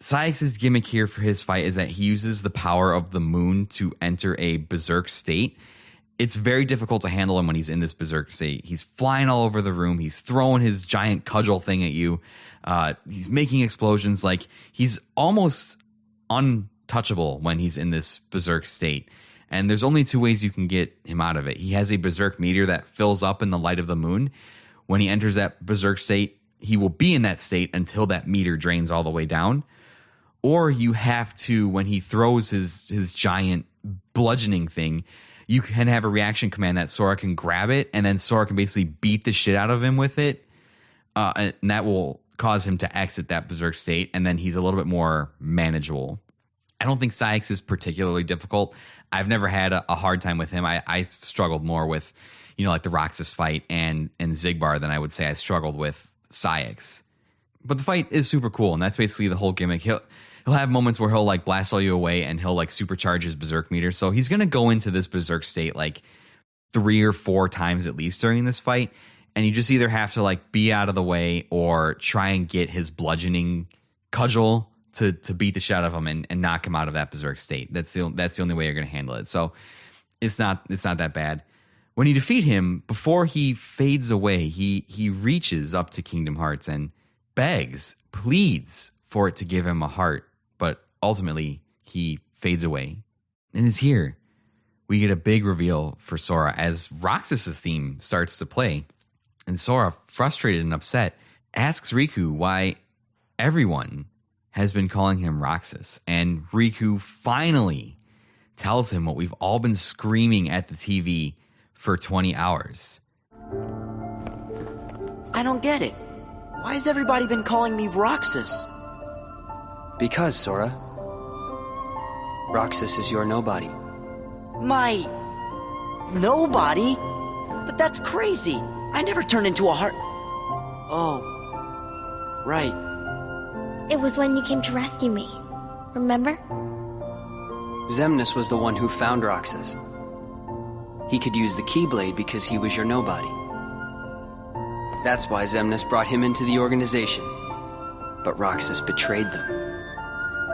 Saix's gimmick here for his fight is that he uses the power of the moon to enter a berserk state. It's very difficult to handle him when he's in this berserk state. He's flying all over the room. He's throwing his giant cudgel thing at you. He's making explosions. Like, he's almost untouchable when he's in this berserk state. And there's only 2 ways you can get him out of it. He has a berserk meter that fills up in the light of the moon. When he enters that berserk state, he will be in that state until that meter drains all the way down. Or you have to, when he throws his giant bludgeoning thing, you can have a reaction command that Sora can grab it, and then Sora can basically beat the shit out of him with it. And that will cause him to exit that berserk state, and then he's a little bit more manageable. I don't think Saix is particularly difficult. I've never had a hard time with him. I struggled more with, like the Roxas fight and Xigbar than I would say I struggled with Saix. But the fight is super cool, and that's basically the whole gimmick. He'll have moments where he'll like blast all you away, and he'll like supercharge his berserk meter. So he's gonna go into this berserk state like 3 or 4 times at least during this fight, and you just either have to like be out of the way or try and get his bludgeoning cudgel to beat the shit out of him and knock him out of that berserk state. That's the only way you're gonna handle it. So it's not that bad. When you defeat him, before he fades away, he reaches up to Kingdom Hearts and begs, pleads for it to give him a heart. But ultimately, he fades away. And it's here we get a big reveal for Sora as Roxas's theme starts to play. And Sora, frustrated and upset, asks Riku why everyone has been calling him Roxas. And Riku finally tells him what we've all been screaming at the TV for 20 hours. I don't get it. Why has everybody been calling me Roxas? Because, Sora, Roxas is your nobody. My... nobody? But that's crazy. I never turned into a heart... Oh. Right. It was when you came to rescue me. Remember? Xemnas was the one who found Roxas. He could use the Keyblade because he was your nobody. That's why Xemnas brought him into the organization. But Roxas betrayed them.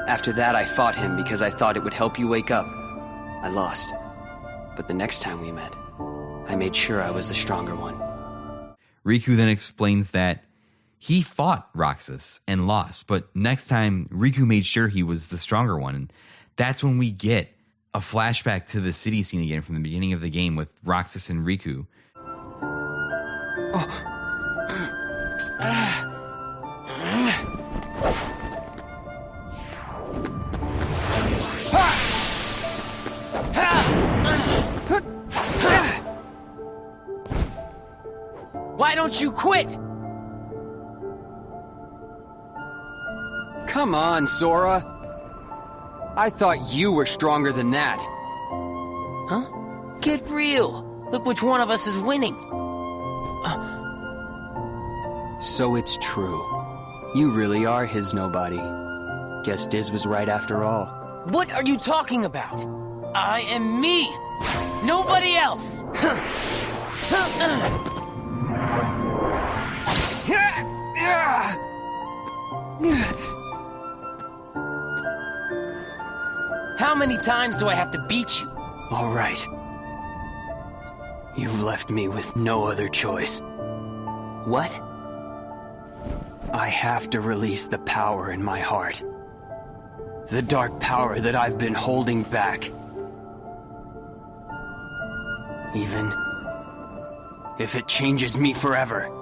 After that, I fought him because I thought it would help you wake up. I lost. But the next time we met, I made sure I was the stronger one. Riku then explains that he fought Roxas and lost, but next time Riku made sure he was the stronger one. And that's when we get a flashback to the city scene again from the beginning of the game with Roxas and Riku. Why don't you quit? Come on, Sora. I thought you were stronger than that. Huh? Get real. Look which one of us is winning. So it's true. You really are his nobody. Guess Diz was right after all. What are you talking about? I am me. Nobody else. How many times do I have to beat you? All right. You've left me with no other choice. What? I have to release the power in my heart. The dark power that I've been holding back. Even if it changes me forever.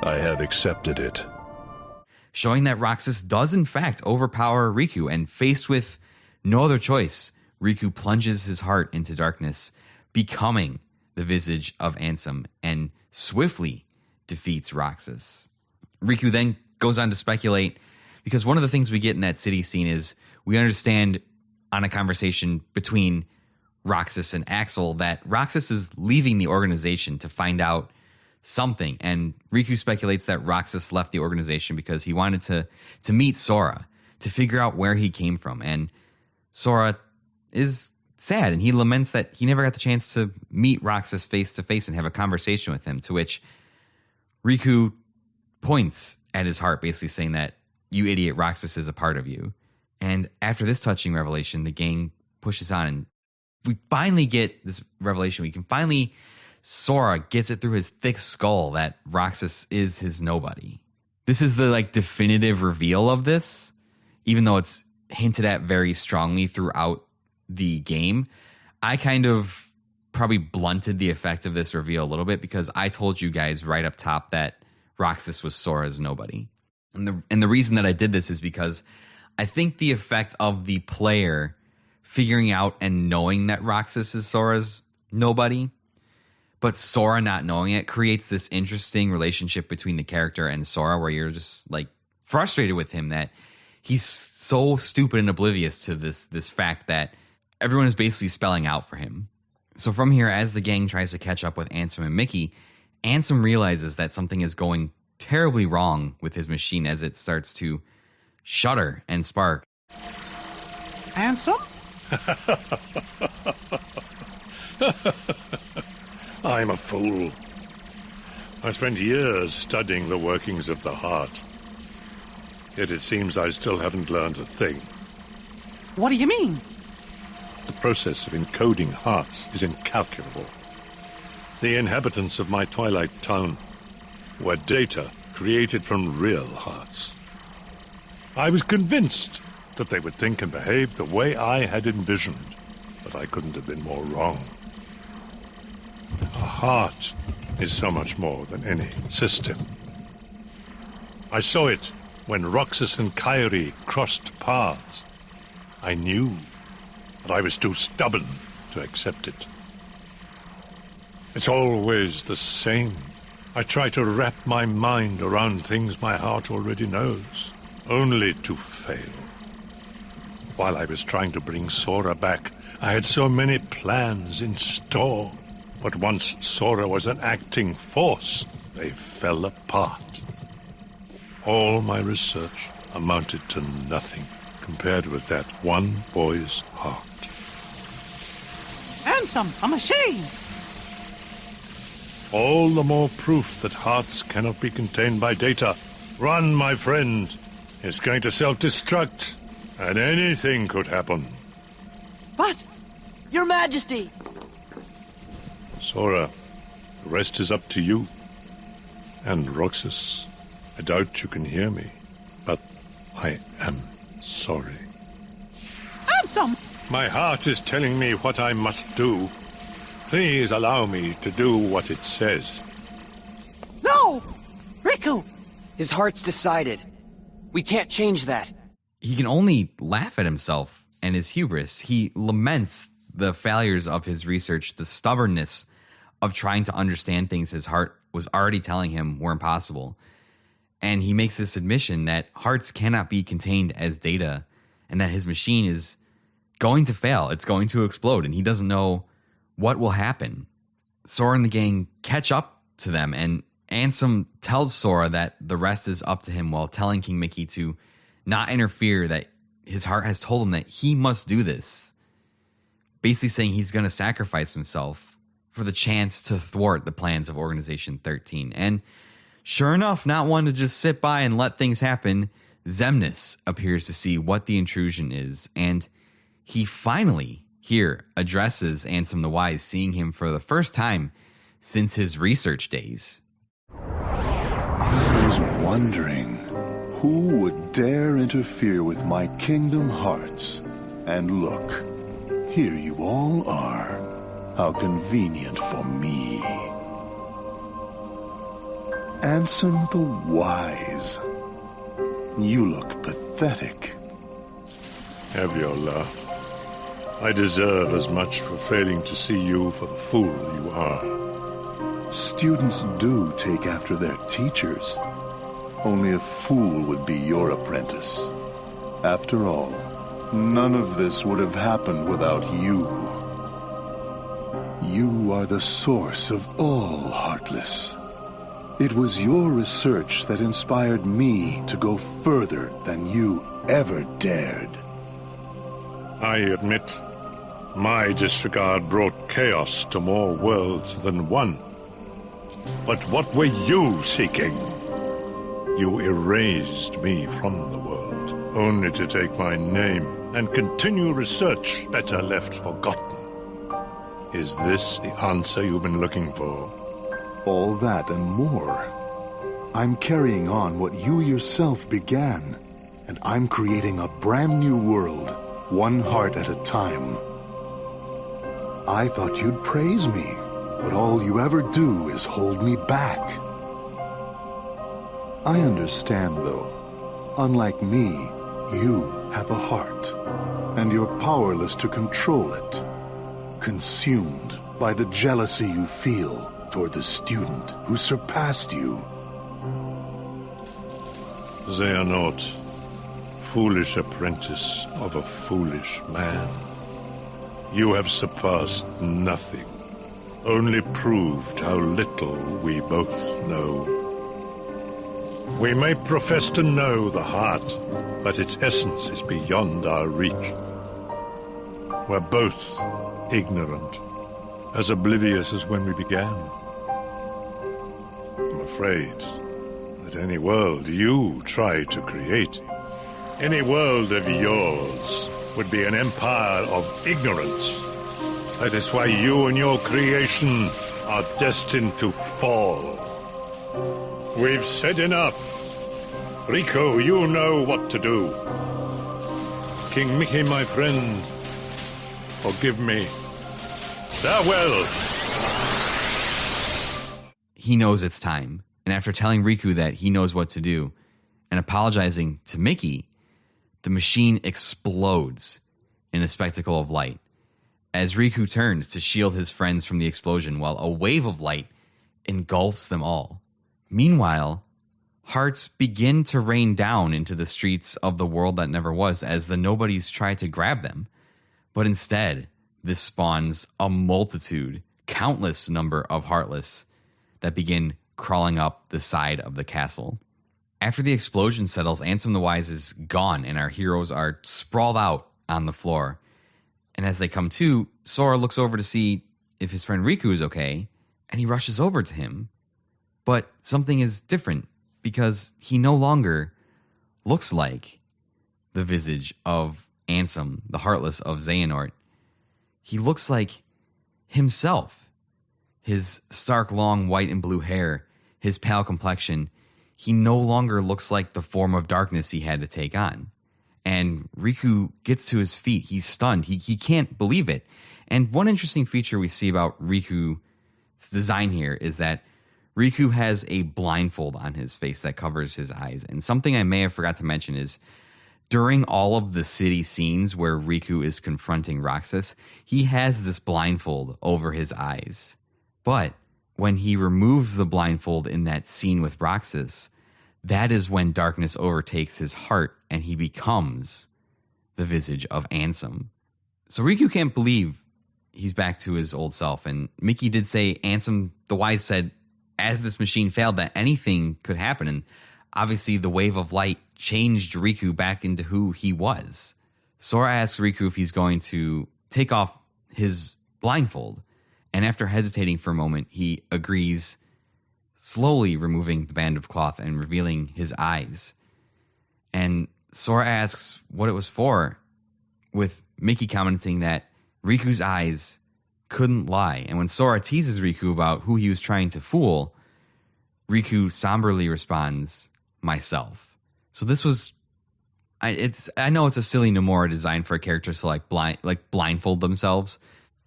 I have accepted it. Showing that Roxas does in fact overpower Riku, and faced with no other choice, Riku plunges his heart into darkness, becoming the visage of Ansem, and swiftly defeats Roxas. Riku then goes on to speculate, because one of the things we get in that city scene is we understand on a conversation between Roxas and Axel that Roxas is leaving the organization to find out something, and Riku speculates that Roxas left the organization because he wanted to meet Sora, to figure out where he came from. And Sora is sad, and he laments that he never got the chance to meet Roxas face to face and have a conversation with him, to which Riku points at his heart, basically saying that, you idiot, Roxas is a part of you. And after this touching revelation, the gang pushes on, and we finally get this revelation. We can finally... Sora gets it through his thick skull that Roxas is his nobody. This is the definitive reveal of this, even though it's hinted at very strongly throughout the game. I kind of probably blunted the effect of this reveal a little bit because I told you guys right up top that Roxas was Sora's nobody. And the reason that I did this is because I think the effect of the player figuring out and knowing that Roxas is Sora's nobody, but Sora not knowing it, creates this interesting relationship between the character and Sora where you're just frustrated with him that he's so stupid and oblivious to this fact that everyone is basically spelling out for him. So from here, as the gang tries to catch up with Ansem and Mickey, Ansem realizes that something is going terribly wrong with his machine as it starts to shudder and spark. Ansem? I'm a fool. I spent years studying the workings of the heart. Yet it seems I still haven't learned a thing. What do you mean? The process of encoding hearts is incalculable. The inhabitants of my twilight town were data created from real hearts. I was convinced that they would think and behave the way I had envisioned, but I couldn't have been more wrong. A heart is so much more than any system. I saw it when Roxas and Kairi crossed paths. I knew, but I was too stubborn to accept it. It's always the same. I try to wrap my mind around things my heart already knows, only to fail. While I was trying to bring Sora back, I had so many plans in store. But once Sora was an acting force, they fell apart. All my research amounted to nothing compared with that one boy's heart. Ansem, a machine! All the more proof that hearts cannot be contained by data. Run, my friend. It's going to self-destruct, and anything could happen. But, Your Majesty! Sora, the rest is up to you. And Roxas, I doubt you can hear me, but I am sorry. Ansem! My heart is telling me what I must do. Please allow me to do what it says. No! Riku! His heart's decided. We can't change that. He can only laugh at himself and his hubris. He laments the failures of his research, the stubbornness of trying to understand things his heart was already telling him were impossible. And he makes this admission that hearts cannot be contained as data and that his machine is going to fail. It's going to explode, and he doesn't know what will happen. Sora and the gang catch up to them, and Ansem tells Sora that the rest is up to him while telling King Mickey to not interfere, that his heart has told him that he must do this. Basically saying he's going to sacrifice himself for the chance to thwart the plans of Organization XIII. And sure enough, not one to just sit by and let things happen, Xemnas appears to see what the intrusion is, and he finally here addresses Ansem the Wise, seeing him for the first time since his research days. I was wondering who would dare interfere with my kingdom hearts. And look, here you all are. How convenient for me. Ansem the Wise. You look pathetic. Have your laugh. I deserve as much for failing to see you for the fool you are. Students do take after their teachers. Only a fool would be your apprentice. After all, none of this would have happened without you. You are the source of all Heartless. It was your research that inspired me to go further than you ever dared. I admit, my disregard brought chaos to more worlds than one. But what were you seeking? You erased me from the world, only to take my name and continue research better left forgotten. Is this the answer you've been looking for? All that and more. I'm carrying on what you yourself began, and I'm creating a brand new world, one heart at a time. I thought you'd praise me, but all you ever do is hold me back. I understand, though. Unlike me, you have a heart, and you're powerless to control it. Consumed by the jealousy you feel toward the student who surpassed you. Xehanort, foolish apprentice of a foolish man. You have surpassed nothing, only proved how little we both know. We may profess to know the heart, but its essence is beyond our reach. We're both ignorant, as oblivious as when we began. I'm afraid that any world you try to create, any world of yours, would be an empire of ignorance. That is why you and your creation are destined to fall. We've said enough. Riku, you know what to do. King Mickey, my friend, forgive me. Farewell. He knows it's time, and after telling Riku that he knows what to do and apologizing to Mickey, the machine explodes in a spectacle of light as Riku turns to shield his friends from the explosion while a wave of light engulfs them all. Meanwhile, hearts begin to rain down into the streets of the world that never was as the nobodies try to grab them. But instead, this spawns a multitude, countless number of Heartless that begin crawling up the side of the castle. After the explosion settles, Ansem the Wise is gone and our heroes are sprawled out on the floor. And as they come to, Sora looks over to see if his friend Riku is okay, and he rushes over to him. But something is different because he no longer looks like the visage of Ansem, the Heartless of Xehanort. He looks like himself. His stark, long white and blue hair, his pale complexion, he no longer looks like the form of darkness he had to take on. And Riku gets to his feet. He's stunned. He can't believe it. And one interesting feature we see about Riku's design here is that Riku has a blindfold on his face that covers his eyes. And something I may have forgot to mention is during all of the city scenes where Riku is confronting Roxas, he has this blindfold over his eyes. But when he removes the blindfold in that scene with Roxas, that is when darkness overtakes his heart and he becomes the visage of Ansem. So Riku can't believe he's back to his old self. And Mickey did say, Ansem the Wise said, as this machine failed, that anything could happen. And obviously the wave of light changed Riku back into who he was. Sora asks Riku if he's going to take off his blindfold. And after hesitating for a moment, he agrees, slowly removing the band of cloth and revealing his eyes. And Sora asks what it was for, with Mickey commenting that Riku's eyes couldn't lie. And when Sora teases Riku about who he was trying to fool, Riku somberly responds, myself. So this was, I know it's a silly Nomura design for a character to blindfold themselves,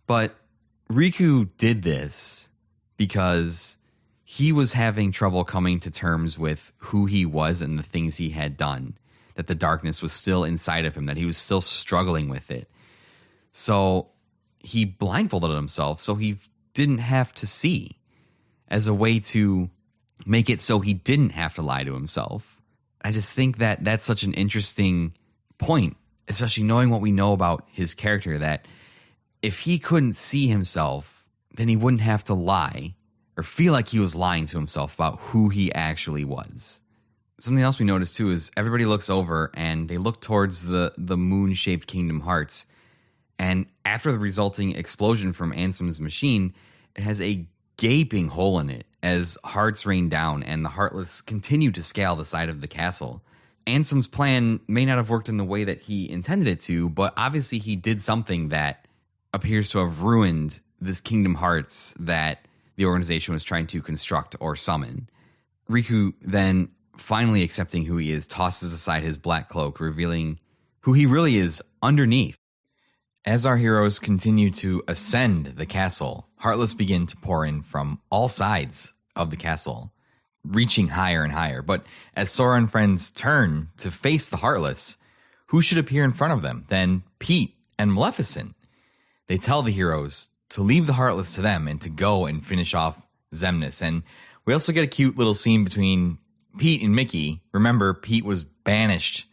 but Riku did this because he was having trouble coming to terms with who he was and the things he had done, that the darkness was still inside of him, that he was still struggling with it. So he blindfolded himself so he didn't have to see, as a way to make it so he didn't have to lie to himself. I just think that that's such an interesting point, especially knowing what we know about his character, that if he couldn't see himself, then he wouldn't have to lie or feel like he was lying to himself about who he actually was. Something else we noticed too is everybody looks over and they look towards the moon-shaped Kingdom Hearts. And after the resulting explosion from Ansem's machine, it has a gaping hole in it as hearts rain down and the Heartless continue to scale the side of the castle. Ansem's plan may not have worked in the way that he intended it to, but obviously he did something that appears to have ruined this Kingdom Hearts that the organization was trying to construct or summon. Riku then, finally accepting who he is, tosses aside his black cloak, revealing who he really is underneath. As our heroes continue to ascend the castle, Heartless begin to pour in from all sides of the castle, reaching higher and higher. But as Sora and friends turn to face the Heartless, who should appear in front of them than Pete and Maleficent? They tell the heroes to leave the Heartless to them and to go and finish off Xemnas. And we also get a cute little scene between Pete and Mickey. Remember, Pete was banished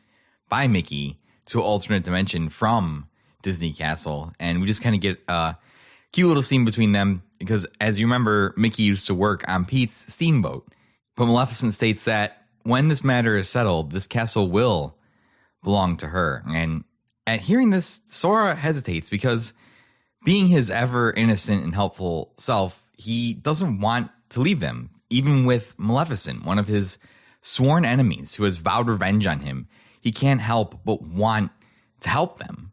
by Mickey to an alternate dimension from Disney Castle. And we just kind of get a cute little scene between them because, as you remember, Mickey used to work on Pete's steamboat. But Maleficent states that when this matter is settled, this castle will belong to her. And at hearing this, Sora hesitates because, being his ever innocent and helpful self, he doesn't want to leave them, even with Maleficent, one of his sworn enemies who has vowed revenge on him. He can't help but want to help them.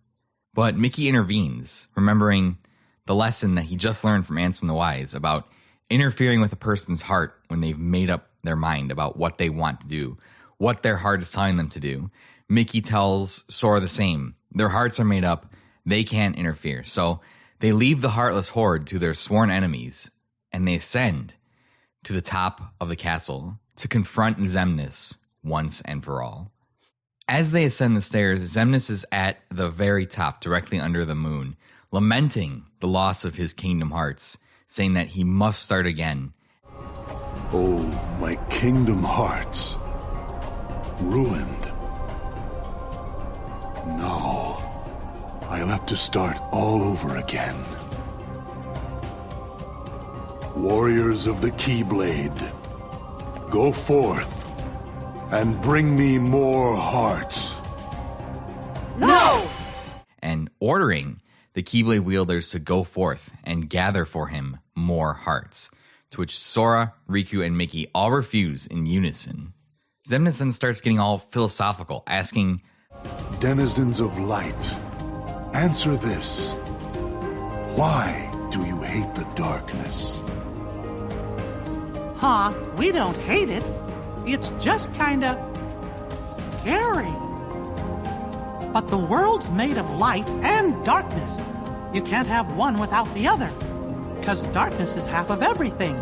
But Mickey intervenes, remembering the lesson that he just learned from Ansem the Wise about interfering with a person's heart when they've made up their mind about what they want to do, what their heart is telling them to do. Mickey tells Sora the same. Their hearts are made up. They can't interfere. So they leave the Heartless Horde to their sworn enemies, and they ascend to the top of the castle to confront Xemnas once and for all. As they ascend the stairs, Xemnas is at the very top, directly under the moon, lamenting the loss of his Kingdom Hearts, saying that he must start again. Oh, my Kingdom Hearts. Ruined. No. I'll have to start all over again. Warriors of the Keyblade, go forth and bring me more hearts. No! And ordering the Keyblade wielders to go forth and gather for him more hearts, to which Sora, Riku, and Mickey all refuse in unison. Xemnas then starts getting all philosophical, asking, Denizens of light, answer this. Why do you hate the darkness? We don't hate it. It's just kinda scary. But the world's made of light and darkness. You can't have one without the other, 'cause darkness is half of everything.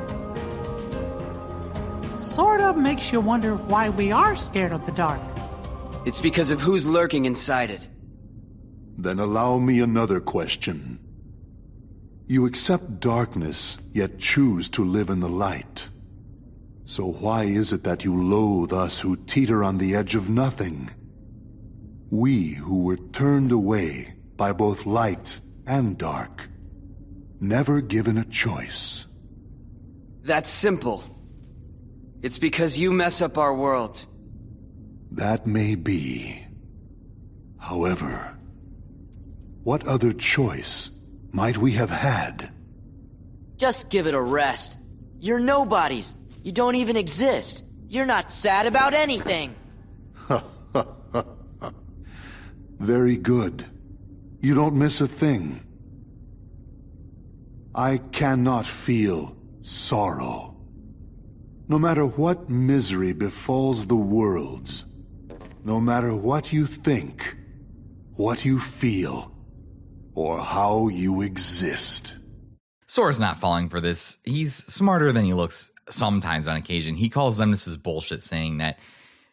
Sorta makes you wonder why we are scared of the dark. It's because of who's lurking inside it. Then allow me another question. You accept darkness, yet choose to live in the light. So why is it that you loathe us who teeter on the edge of nothing? We who were turned away by both light and dark, never given a choice. That's simple. It's because you mess up our world. That may be. However, what other choice might we have had? Just give it a rest. You're nobodies. You don't even exist. You're not sad about anything. Very good. You don't miss a thing. I cannot feel sorrow. No matter what misery befalls the worlds, no matter what you think, what you feel, or how you exist. Sora's not falling for this. He's smarter than he looks sometimes on occasion. He calls Xemnas' bullshit, saying that,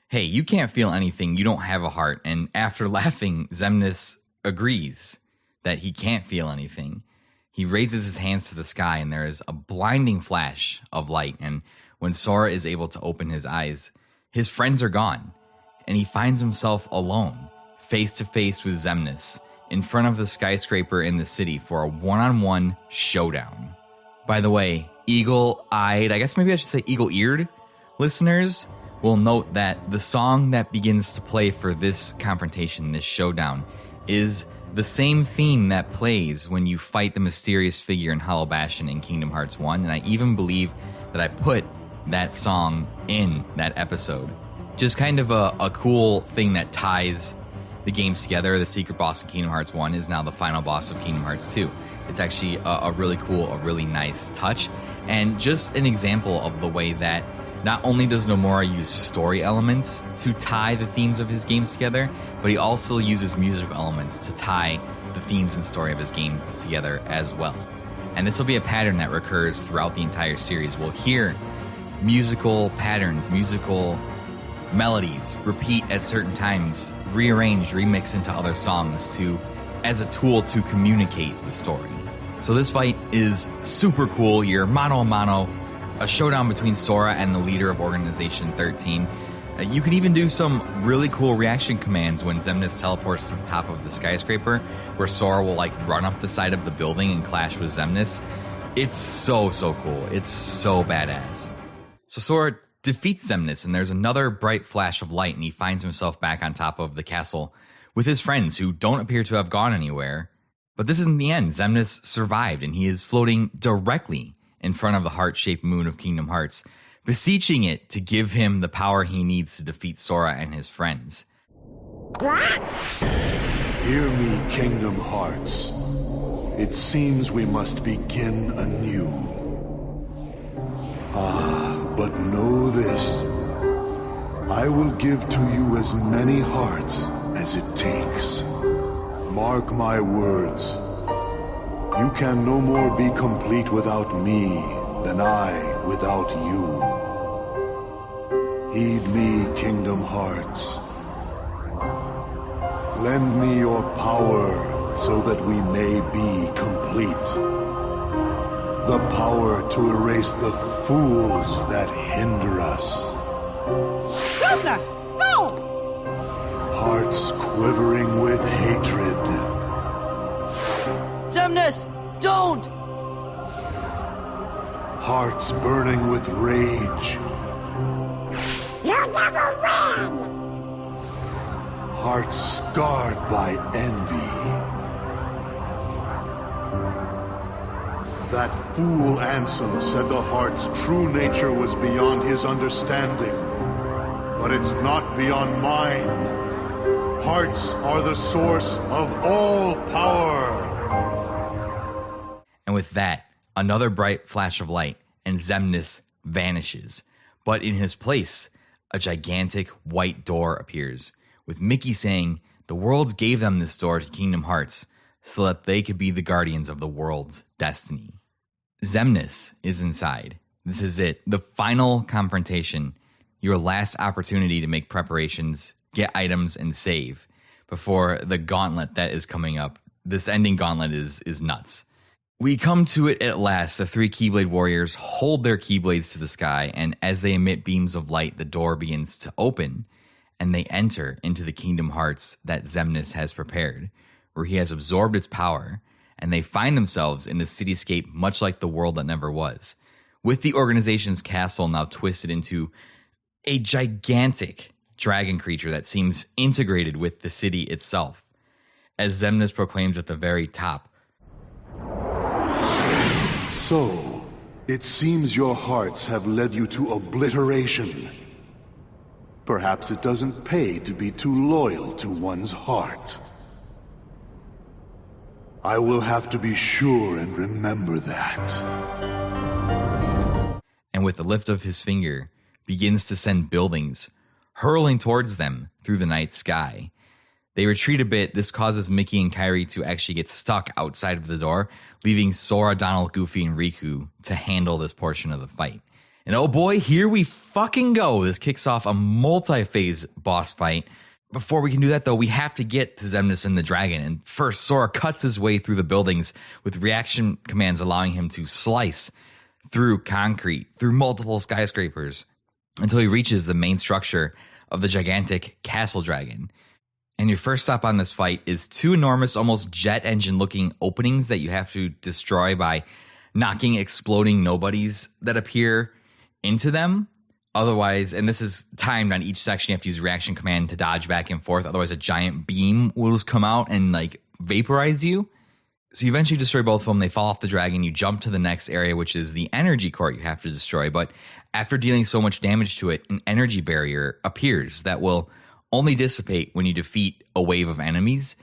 hey, you can't feel anything, you don't have a heart. And after laughing, Xemnas agrees that he can't feel anything. He raises his hands to the sky, and there is a blinding flash of light. And when Sora is able to open his eyes, his friends are gone, and he finds himself alone, face to face with Xemnas, in front of the skyscraper in the city for a one-on-one showdown. By the way, eagle-eyed, I guess maybe I should say eagle-eared listeners will note that the song that begins to play for this confrontation, this showdown, is the same theme that plays when you fight the mysterious figure in Hollow Bastion in Kingdom Hearts 1, and I even believe that I put that song in that episode. Just kind of a cool thing that ties the games together. The secret boss in Kingdom Hearts 1 is now the final boss of Kingdom Hearts 2. It's actually a really cool, a really nice touch, and just an example of the way that not only does Nomura use story elements to tie the themes of his games together, but he also uses musical elements to tie the themes and story of his games together as well. And this will be a pattern that recurs throughout the entire series. We'll hear musical patterns, musical melodies repeat at certain times, rearranged, remixed into other songs as a tool to communicate the story. So this fight is super cool. You're mano a mano, a showdown between Sora and the leader of Organization XIII. You can even do some really cool reaction commands when Xemnas teleports to the top of the skyscraper, where Sora will run up the side of the building and clash with Xemnas. It's so cool. It's so badass. So Sora defeats Xemnas, and there's another bright flash of light, and he finds himself back on top of the castle with his friends who don't appear to have gone anywhere. But this isn't the end. Xemnas survived, and he is floating directly in front of the heart-shaped moon of Kingdom Hearts, beseeching it to give him the power he needs to defeat Sora and his friends. Hear me, Kingdom Hearts. It seems we must begin anew. But know this. I will give to you as many hearts as it takes. Mark my words. You can no more be complete without me than I without you. Heed me, Kingdom Hearts. Lend me your power so that we may be complete. The power to erase the fools that hinder us. Goodness! No! Hearts quivering with hatred. Xemnas, don't! Hearts burning with rage. You never win! Hearts scarred by envy. That fool Ansem said the heart's true nature was beyond his understanding. But it's not beyond mine. Hearts are the source of all power. And with that, another bright flash of light, and Xemnas vanishes. But in his place, a gigantic white door appears, with Mickey saying the worlds gave them this door to Kingdom Hearts so that they could be the guardians of the world's destiny. Xemnas is inside. This is it, the final confrontation, your last opportunity to make preparations, get items, and save before the gauntlet that is coming up. This ending gauntlet is nuts. We come to it at last. The three Keyblade warriors hold their Keyblades to the sky, and as they emit beams of light, the door begins to open, and they enter into the Kingdom Hearts that Xemnas has prepared, where he has absorbed its power, and they find themselves in a cityscape much like the world that never was, with the organization's castle now twisted into a gigantic dragon creature that seems integrated with the city itself, as Xemnas proclaims at the very top, So, it seems your hearts have led you to obliteration. Perhaps it doesn't pay to be too loyal to one's heart. I will have to be sure and remember that. And with the lift of his finger, begins to send buildings hurling towards them through the night sky. They retreat a bit. This causes Mickey and Kairi to actually get stuck outside of the door, leaving Sora, Donald, Goofy, and Riku to handle this portion of the fight. And oh boy, here we fucking go. This kicks off a multi-phase boss fight. Before we can do that, though, we have to get to Xemnas and the dragon. And first, Sora cuts his way through the buildings with reaction commands allowing him to slice through concrete, through multiple skyscrapers, until he reaches the main structure of the gigantic castle dragon. And your first stop on this fight is two enormous, almost jet engine looking openings that you have to destroy by knocking exploding nobodies that appear into them. Otherwise, and this is timed on each section, you have to use reaction command to dodge back and forth. Otherwise, a giant beam will just come out and like vaporize you. So you eventually destroy both of them. They fall off the dragon. You jump to the next area, which is the energy core you have to destroy. But after dealing so much damage to it, an energy barrier appears that will only dissipate when you defeat a wave of enemies.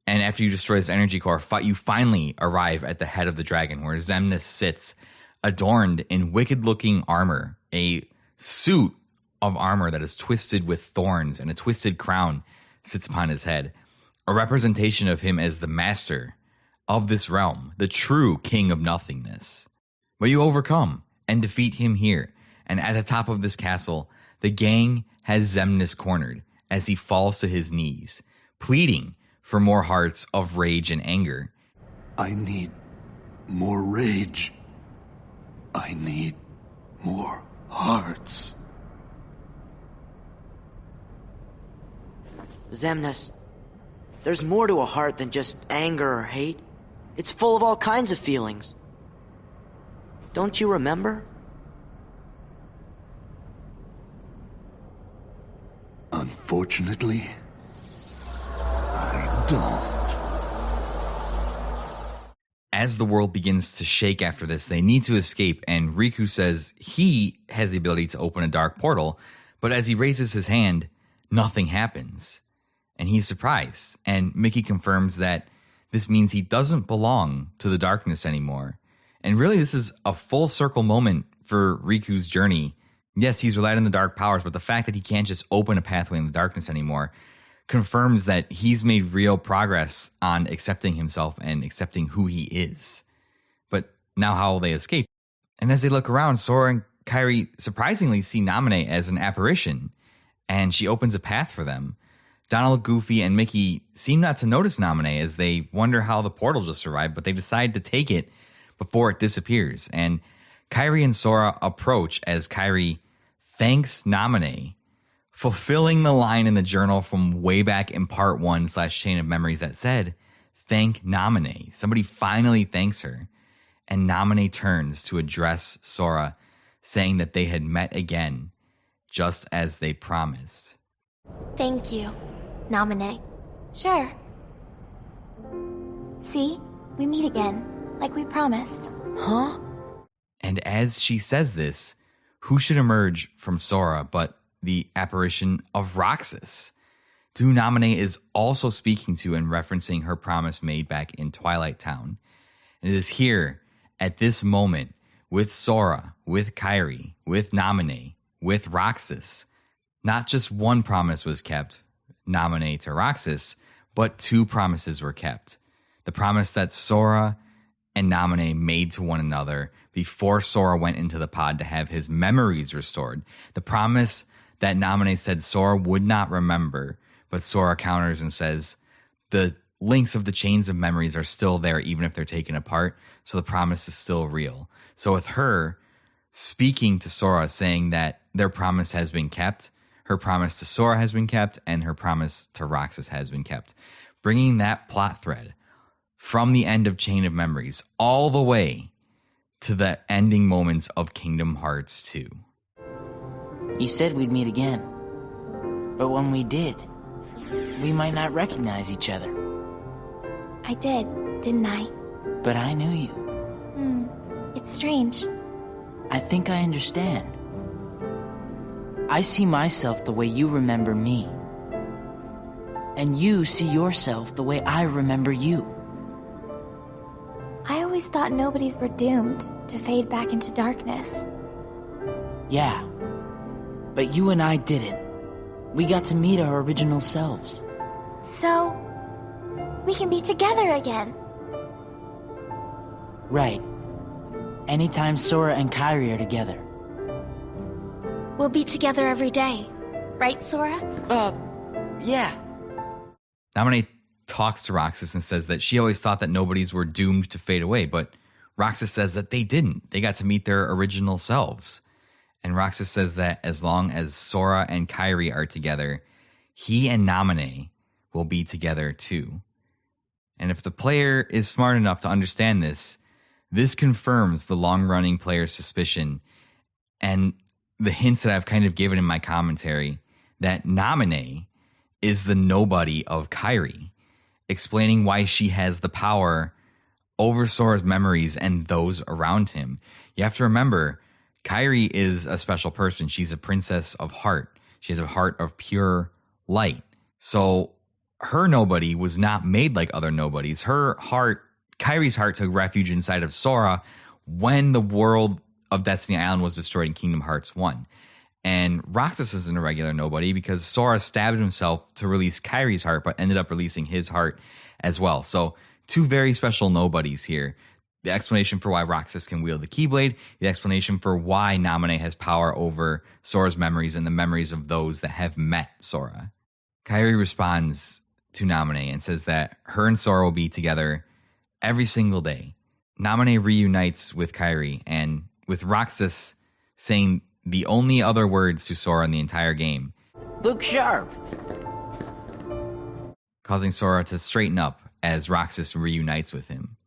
And after you destroy this energy core, you finally arrive at the head of the dragon, where Xemnas sits, adorned in wicked-looking armor, a suit of armor that is twisted with thorns, and a twisted crown sits upon his head, a representation of him as the master of this realm, the true king of nothingness. But you overcome and defeat him here, and at the top of this castle, the gang has Xemnas cornered as he falls to his knees, pleading for more hearts of rage and anger. I need more rage. I need more hearts. Xemnas, there's more to a heart than just anger or hate. It's full of all kinds of feelings. Don't you remember? Unfortunately, I don't. As the world begins to shake after this, they need to escape, and Riku says he has the ability to open a dark portal, but as he raises his hand, nothing happens. and he's surprised. And Mickey confirms that this means he doesn't belong to the darkness anymore. And really, this is a full circle moment for Riku's journey. Yes, he's relied on the dark powers, but the fact that he can't just open a pathway in the darkness anymore confirms that he's made real progress on accepting himself and accepting who he is. But now how will they escape? And as they look around, Sora and Kairi surprisingly see Naminé as an apparition, and she opens a path for them. Donald, Goofy, and Mickey seem not to notice Naminé as they wonder how the portal just arrived, but they decide to take it before it disappears. And Kairi and Sora approach as Kairi thanks Naminé, fulfilling the line in the journal from way back in part 1 / Chain of Memories that said, "Thank Naminé." Somebody finally thanks her. And Naminé turns to address Sora, saying that they had met again, just as they promised. Thank you, Naminé. Sure. See? We meet again, like we promised. Huh? And as she says this, who should emerge from Sora but the apparition of Roxas, who Naminé is also speaking to and referencing her promise made back in Twilight Town. And it is here, at this moment, with Sora, with Kairi, with Naminé, with Roxas, not just one promise was kept, Naminé to Roxas, but 2 promises were kept. The promise that Sora and Naminé made to one another before Sora went into the pod to have his memories restored. The promise that Naminé said Sora would not remember, but Sora counters and says the links of the chains of memories are still there even if they're taken apart, so the promise is still real. So with her speaking to Sora, saying that their promise has been kept, her promise to Sora has been kept, and her promise to Roxas has been kept, bringing that plot thread from the end of Chain of Memories all the way to the ending moments of Kingdom Hearts 2. You said we'd meet again. But when we did, we might not recognize each other. I did, didn't I? But I knew you. It's strange. I think I understand. I see myself the way you remember me. And you see yourself the way I remember you. I always thought nobodies were doomed to fade back into darkness. Yeah. But you and I didn't. We got to meet our original selves. So, we can be together again. Right. Anytime Sora and Kairi are together. We'll be together every day. Right, Sora? Yeah. Naminé talks to Roxas and says that she always thought that nobodies were doomed to fade away, but Roxas says that they didn't. They got to meet their original selves. And Roxas says that as long as Sora and Kairi are together, he and Naminé will be together too. And if the player is smart enough to understand this, this confirms the long-running player's suspicion and the hints that I've kind of given in my commentary that Naminé is the nobody of Kairi, explaining why she has the power over Sora's memories and those around him. You have to remember, Kairi is a special person. She's a princess of heart. She has a heart of pure light. So her nobody was not made like other nobodies. Her heart, Kairi's heart, took refuge inside of Sora when the world of Destiny Island was destroyed in Kingdom Hearts 1. And Roxas isn't a regular nobody because Sora stabbed himself to release Kairi's heart, but ended up releasing his heart as well. So 2 very special nobodies here. The explanation for why Roxas can wield the Keyblade, the explanation for why Naminé has power over Sora's memories and the memories of those that have met Sora. Kairi responds to Naminé and says that her and Sora will be together every single day. Naminé reunites with Kairi, and with Roxas saying the only other words to Sora in the entire game, Look sharp! causing Sora to straighten up as Roxas reunites with him.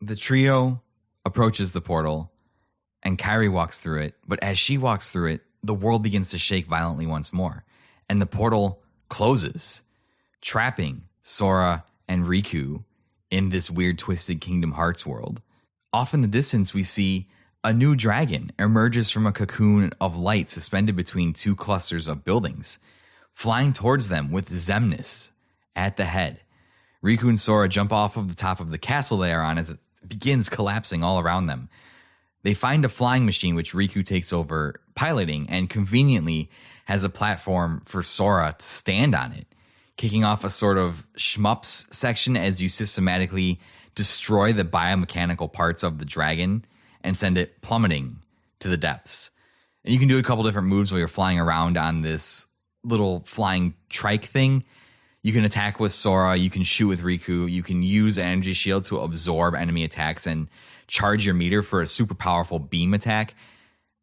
The trio approaches the portal, and Kairi walks through it, but as she walks through it, the world begins to shake violently once more, and the portal closes, trapping Sora and Riku in this weird, twisted Kingdom Hearts world. Off in the distance, we see a new dragon emerges from a cocoon of light suspended between 2 clusters of buildings, flying towards them with Xemnas at the head. Riku and Sora jump off of the top of the castle they are on as it begins collapsing all around them. They find a flying machine which Riku takes over piloting and conveniently has a platform for Sora to stand on it, kicking off a sort of shmups section as you systematically destroy the biomechanical parts of the dragon and send it plummeting to the depths. And you can do a couple different moves while you're flying around on this little flying trike thing. You can attack with Sora, you can shoot with Riku, you can use an energy shield to absorb enemy attacks and charge your meter for a super powerful beam attack.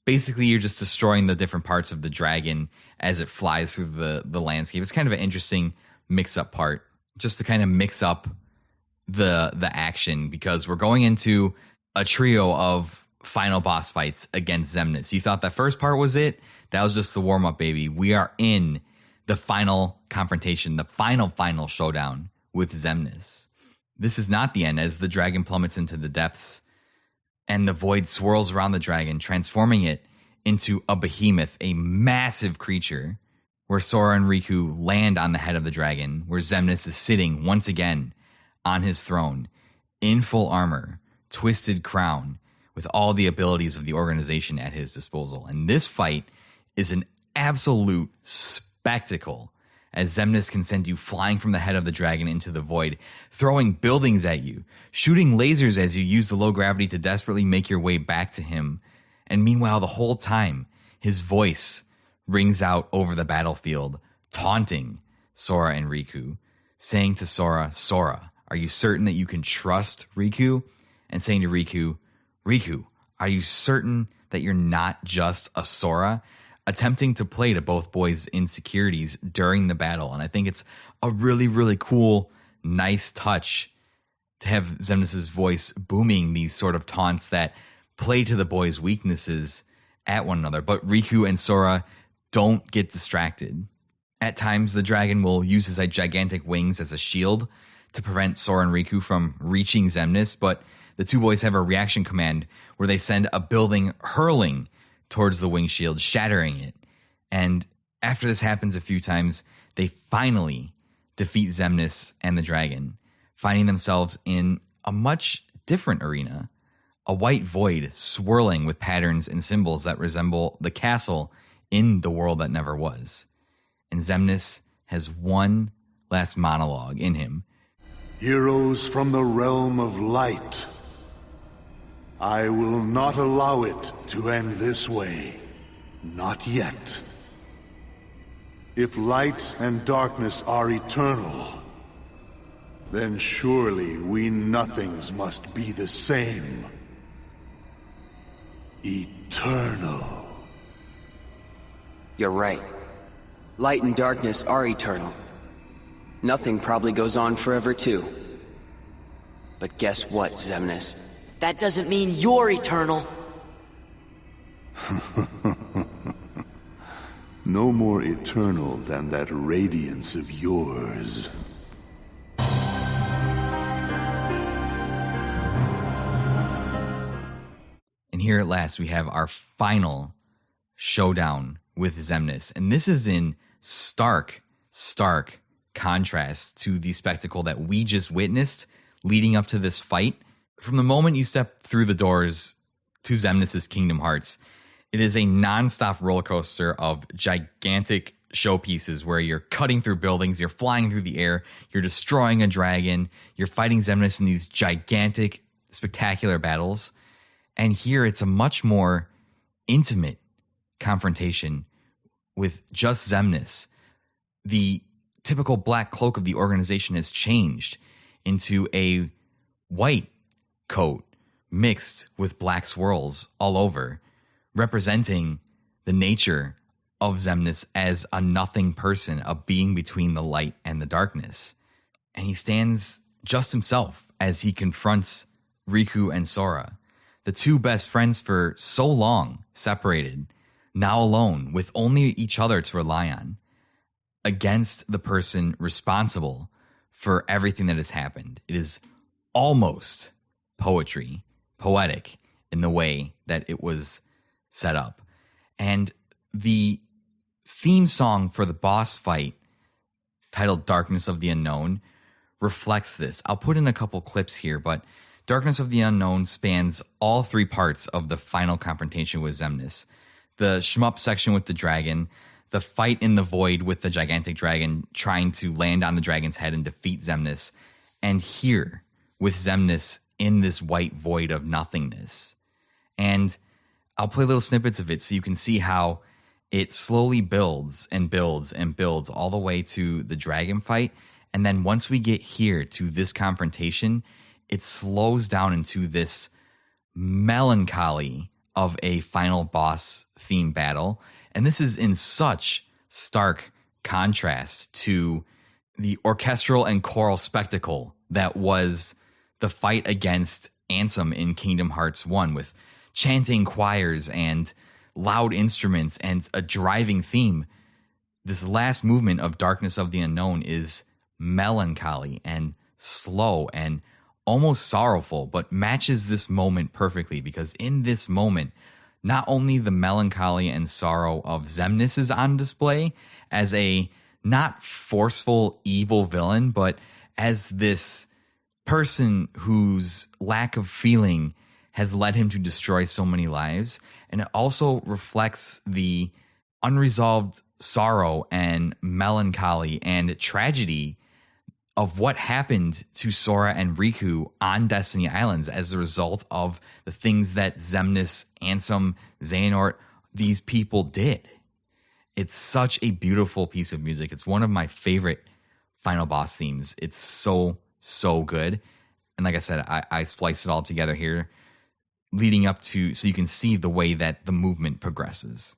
Basically, you're just destroying the different parts of the dragon as it flies through the landscape. It's kind of an interesting mix-up part, just to kind of mix up the action, because we're going into a trio of final boss fights against Xemnas. You thought that first part was it? That was just the warm-up, baby. We are in the final confrontation, the final showdown with Xemnas. This is not the end, as the dragon plummets into the depths and the void swirls around the dragon, transforming it into a behemoth, a massive creature, where Sora and Riku land on the head of the dragon, where Xemnas is sitting once again on his throne, in full armor, twisted crown, with all the abilities of the organization at his disposal. And this fight is an absolute spectacle, as Xemnas can send you flying from the head of the dragon into the void, throwing buildings at you, shooting lasers as you use the low gravity to desperately make your way back to him. And meanwhile, the whole time, his voice rings out over the battlefield, taunting Sora and Riku, saying to Sora, "Sora, are you certain that you can trust Riku?" And saying to Riku, "Riku, are you certain that you're not just a Sora?" Attempting to play to both boys' insecurities during the battle. And I think it's a really, really cool, nice touch to have Xemnas' voice booming these sort of taunts that play to the boys' weaknesses at one another. But Riku and Sora don't get distracted. At times, the dragon will use his gigantic wings as a shield to prevent Sora and Riku from reaching Xemnas, but the two boys have a reaction command where they send a building hurling towards the wing shield, shattering it. And after this happens a few times, they finally defeat Xemnas and the dragon, finding themselves in a much different arena, a white void swirling with patterns and symbols that resemble the castle in the world that never was. And Xemnas has one last monologue in him. Heroes from the realm of light, I will not allow it to end this way. Not yet. If light and darkness are eternal, then surely we nothings must be the same. Eternal. You're right. Light and darkness are eternal. Nothing probably goes on forever too. But guess what, Xemnas? That doesn't mean you're eternal. No more eternal than that radiance of yours. And here at last we have our final showdown with Xemnas. And this is in stark contrast to the spectacle that we just witnessed leading up to this fight. From the moment you step through the doors to Xemnas' Kingdom Hearts, it is a nonstop roller coaster of gigantic showpieces where you're cutting through buildings, you're flying through the air, you're destroying a dragon, you're fighting Xemnas in these gigantic, spectacular battles. And here it's a much more intimate confrontation with just Xemnas. The typical black cloak of the organization has changed into a white coat mixed with black swirls all over, representing the nature of Xemnas as a nothing person, a being between the light and the darkness. And he stands just himself as he confronts Riku and Sora, the two best friends for so long separated, now alone with only each other to rely on, against the person responsible for everything that has happened. It is almost poetic in the way that it was set up. And the theme song for the boss fight titled Darkness of the Unknown, reflects this. I'll put in a couple clips here, but Darkness of the Unknown spans all three parts of the final confrontation with Xemnas. The shmup section with the dragon, the fight in the void with the gigantic dragon trying to land on the dragon's head and defeat Xemnas, and here with Xemnas in this white void of nothingness. And I'll play little snippets of it so you can see how it slowly builds and builds and builds all the way to the dragon fight. And then once we get here to this confrontation, it slows down into this melancholy of a final boss theme battle. And this is in such stark contrast to the orchestral and choral spectacle that was the fight against Ansem in Kingdom Hearts 1 with chanting choirs and loud instruments and a driving theme. This last movement of Darkness of the Unknown is melancholy and slow and almost sorrowful, but matches this moment perfectly, because in this moment, not only the melancholy and sorrow of Xemnas is on display as a not forceful evil villain, but as this person whose lack of feeling has led him to destroy so many lives. And it also reflects the unresolved sorrow and melancholy and tragedy of what happened to Sora and Riku on Destiny Islands as a result of the things that Xemnas, Ansem, Xehanort, these people did. It's such a beautiful piece of music. It's one of my favorite final boss themes. It's so, so good. And like I said, I spliced it all together here, leading up to, so you can see the way that the movement progresses.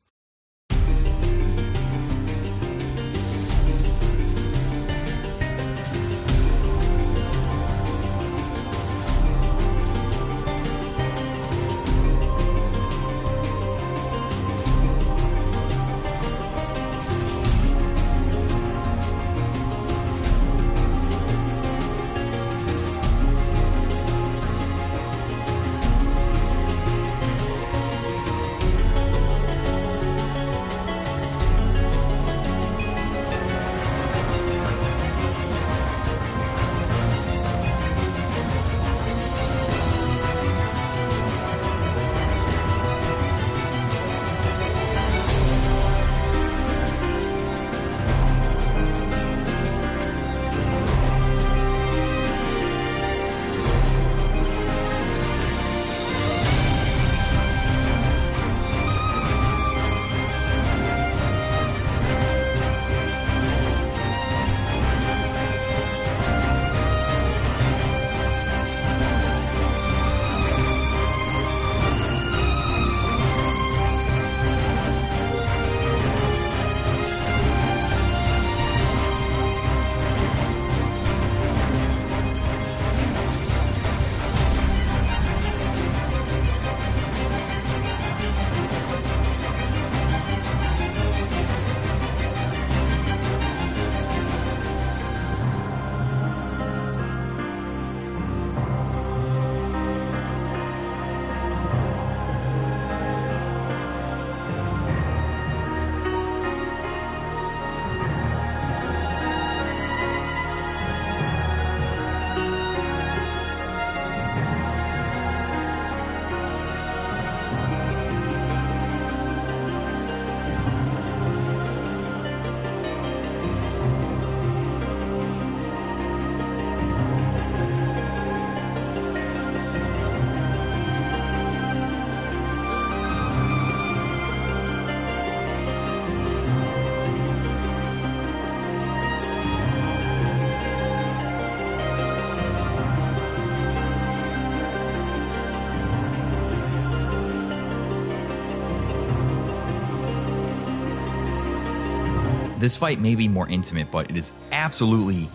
This fight may be more intimate, but it is absolutely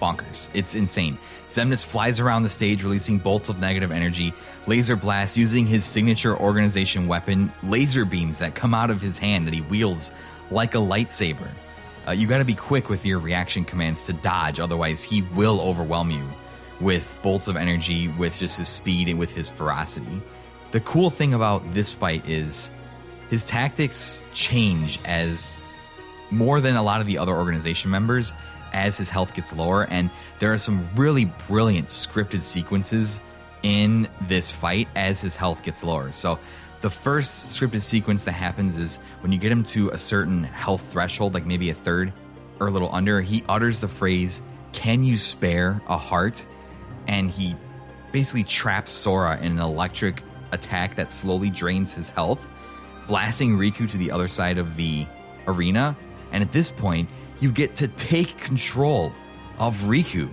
bonkers. It's insane. Xemnas flies around the stage, releasing bolts of negative energy, laser blasts, using his signature organization weapon, laser beams that come out of his hand that he wields like a lightsaber. You got to be quick with your reaction commands to dodge, otherwise he will overwhelm you with bolts of energy, with just his speed and with his ferocity. The cool thing about this fight is his tactics change as more than a lot of the other organization members as his health gets lower. And there are some really brilliant scripted sequences in this fight as his health gets lower. So the first scripted sequence that happens is when you get him to a certain health threshold, like maybe a third or a little under, he utters the phrase, "Can you spare a heart?" And he basically traps Sora in an electric attack that slowly drains his health, blasting Riku to the other side of the arena. And at this point, you get to take control of Riku,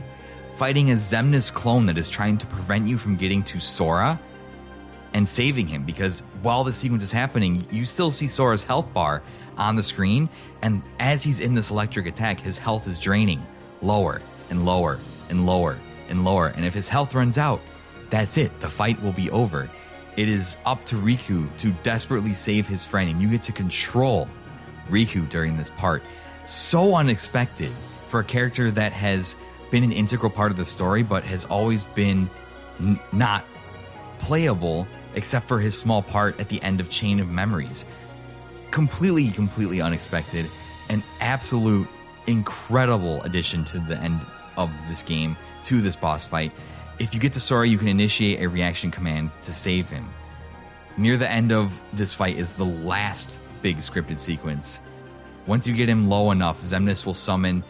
fighting a Xemnas clone that is trying to prevent you from getting to Sora and saving him, because while the sequence is happening, you still see Sora's health bar on the screen, and as he's in this electric attack, his health is draining lower and lower and lower and lower, and if his health runs out, that's it. The fight will be over. It is up to Riku to desperately save his friend, and you get to control Riku during this part. So unexpected for a character that has been an integral part of the story, but has always been not playable except for his small part at the end of Chain of Memories. Completely unexpected. An absolute incredible addition to the end of this game, to this boss fight. If you get to Sora, you can initiate a reaction command to save him. Near the end of this fight is the last big scripted sequence. Once you get him low enough, Xemnas will summon,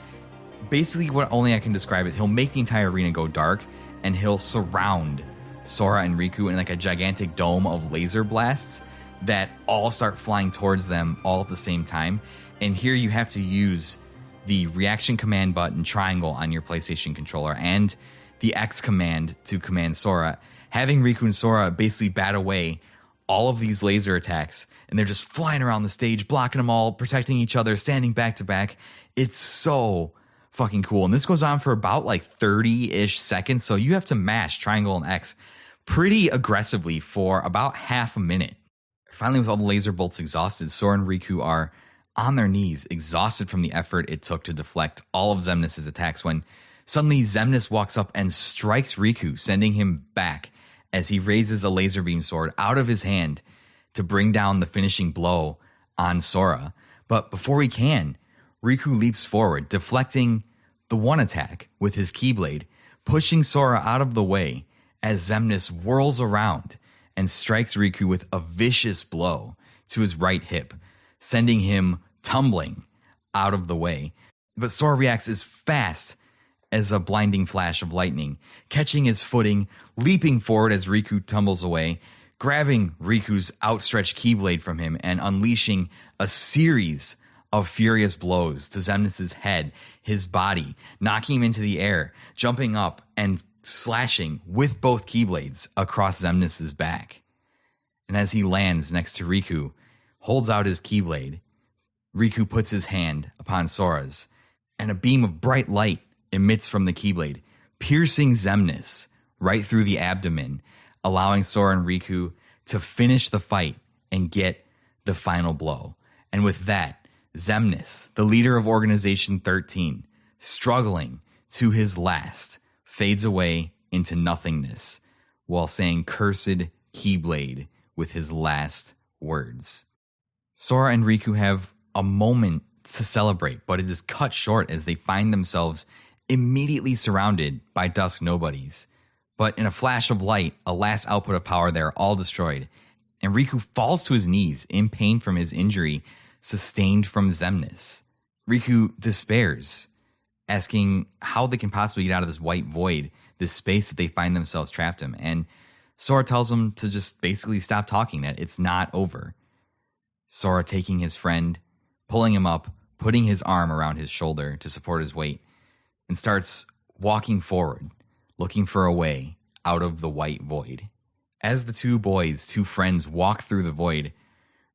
basically what only I can describe is he'll make the entire arena go dark, and he'll surround Sora and Riku in like a gigantic dome of laser blasts that all start flying towards them all at the same time. And here you have to use the reaction command button triangle on your PlayStation controller and the X command to command Sora, having Riku and Sora basically bat away all of these laser attacks, and they're just flying around the stage, blocking them all, protecting each other, standing back to back. It's so fucking cool. And this goes on for about like 30-ish seconds, so you have to mash triangle and X pretty aggressively for about half a minute. Finally, with all the laser bolts exhausted, Sora and Riku are on their knees, exhausted from the effort it took to deflect all of Xemnas' attacks, when suddenly Xemnas walks up and strikes Riku, sending him back as he raises a laser beam sword out of his hand to bring down the finishing blow on Sora. But before he can, Riku leaps forward, deflecting the one attack with his Keyblade, pushing Sora out of the way as Xemnas whirls around and strikes Riku with a vicious blow to his right hip, sending him tumbling out of the way. But Sora reacts as fast as a blinding flash of lightning, catching his footing, leaping forward as Riku tumbles away, grabbing Riku's outstretched Keyblade from him and unleashing a series of furious blows to Xemnas' head, his body, knocking him into the air, jumping up and slashing with both Keyblades across Xemnas' back. And as he lands next to Riku, holds out his Keyblade, Riku puts his hand upon Sora's, and a beam of bright light emits from the Keyblade, piercing Xemnas right through the abdomen, allowing Sora and Riku to finish the fight and get the final blow. And with that, Xemnas, the leader of Organization XIII, struggling to his last, fades away into nothingness while saying "Cursed Keyblade" with his last words. Sora and Riku have a moment to celebrate, but it is cut short as they find themselves immediately surrounded by Dusk Nobodies. But in a flash of light, a last output of power, they're all destroyed, and Riku falls to his knees in pain from his injury sustained from Xemnas. Riku despairs, asking how they can possibly get out of this white void, this space that they find themselves trapped in. And Sora tells him to just basically stop talking, that it's not over. Sora taking his friend, pulling him up, putting his arm around his shoulder to support his weight, and starts walking forward, looking for a way out of the white void. As the two friends walk through the void,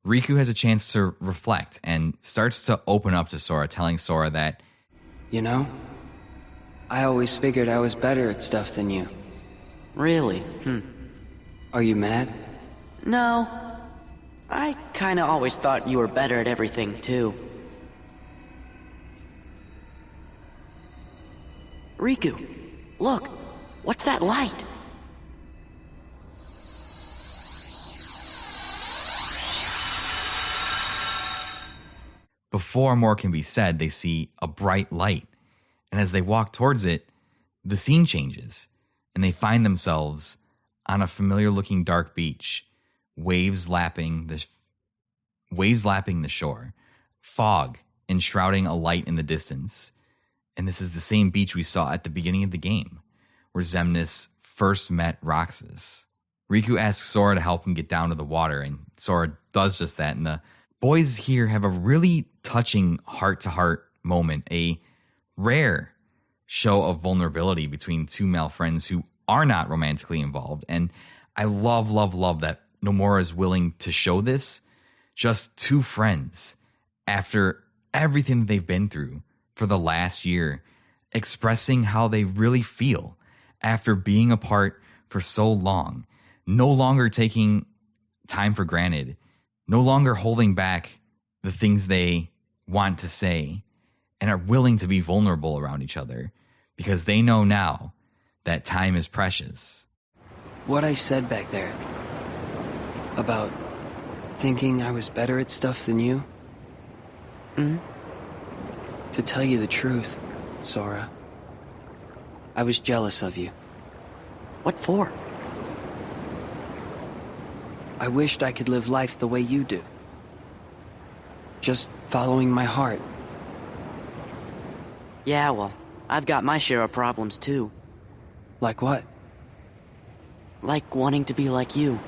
Riku has a chance to reflect and starts to open up to Sora, telling Sora that, "You know, I always figured I was better at stuff than you." Really? Are you mad? No. I kinda always thought you were better at everything, too. Riku, look! What's that light? Before more can be said, they see a bright light And as they walk towards it, the scene changes, and they find themselves on a familiar-looking dark beach, waves lapping the shore, fog enshrouding a light in the distance. And this is the same beach we saw at the beginning of the game, where Xemnas first met Roxas. Riku asks Sora to help him get down to the water, and Sora does just that. And the boys here have a really touching heart-to-heart moment, a rare show of vulnerability between two male friends who are not romantically involved. And I love that Nomura is willing to show this. Just two friends, after everything they've been through for the last year, expressing how they really feel after being apart for so long, no longer taking time for granted, no longer holding back the things they want to say, and are willing to be vulnerable around each other because they know now that time is precious. What I said back there about thinking I was better at stuff than you? To tell you the truth, Sora, I was jealous of you. What for? I wished I could live life the way you do. Just following my heart. Yeah, well, I've got my share of problems too. Like what? Like wanting to be like you.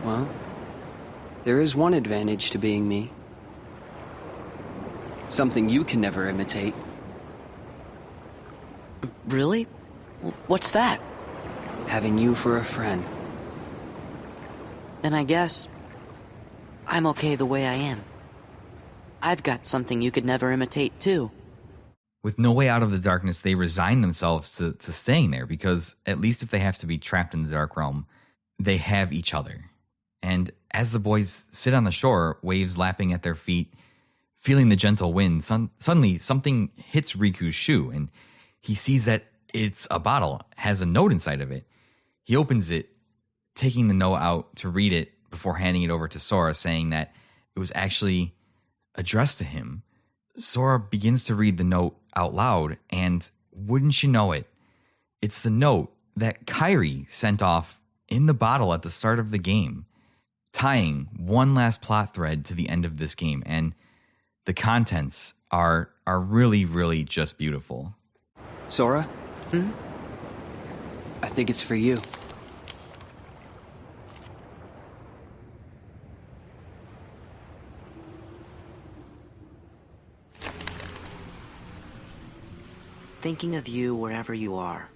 Well, there is one advantage to being me. Something you can never imitate. Really? What's that? Having you for a friend. Then I guess I'm okay the way I am. I've got something you could never imitate too. With no way out of the darkness, they resign themselves to staying there because at least if they have to be trapped in the Dark Realm, they have each other. And as the boys sit on the shore, waves lapping at their feet, feeling the gentle wind, suddenly something hits Riku's shoe, and he sees that it's a bottle, has a note inside of it. He opens it, taking the note out to read it before handing it over to Sora, saying that it was actually addressed to him. Sora begins to read the note out loud, and wouldn't you know it, it's the note that Kairi sent off in the bottle at the start of the game, tying one last plot thread to the end of this game. And the contents are really, really just beautiful. Sora? I think it's for you. Thinking of you wherever you are.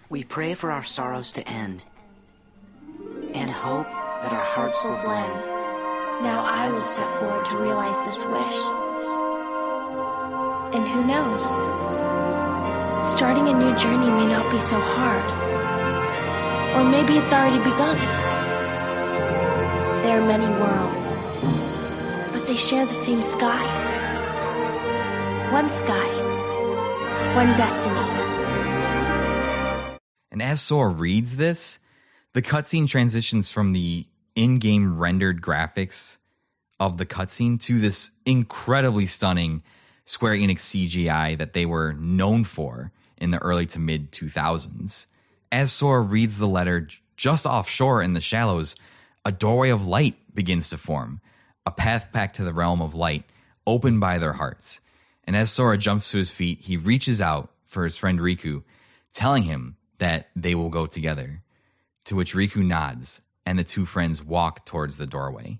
We pray for our sorrows to end, and hope that our hearts will blend. Now I will step forward to realize this wish. And who knows? Starting a new journey may not be so hard. Or maybe it's already begun. There are many worlds, but they share the same sky. One sky, one destiny. And as Sora reads this, the cutscene transitions from the in-game rendered graphics of the cutscene to this incredibly stunning Square Enix CGI that they were known for in the early to mid 2000s. As Sora reads the letter just offshore in the shallows, a doorway of light begins to form, a path back to the realm of light opened by their hearts. And as Sora jumps to his feet, he reaches out for his friend Riku, telling him that they will go together, to which Riku nods, and the two friends walk towards the doorway.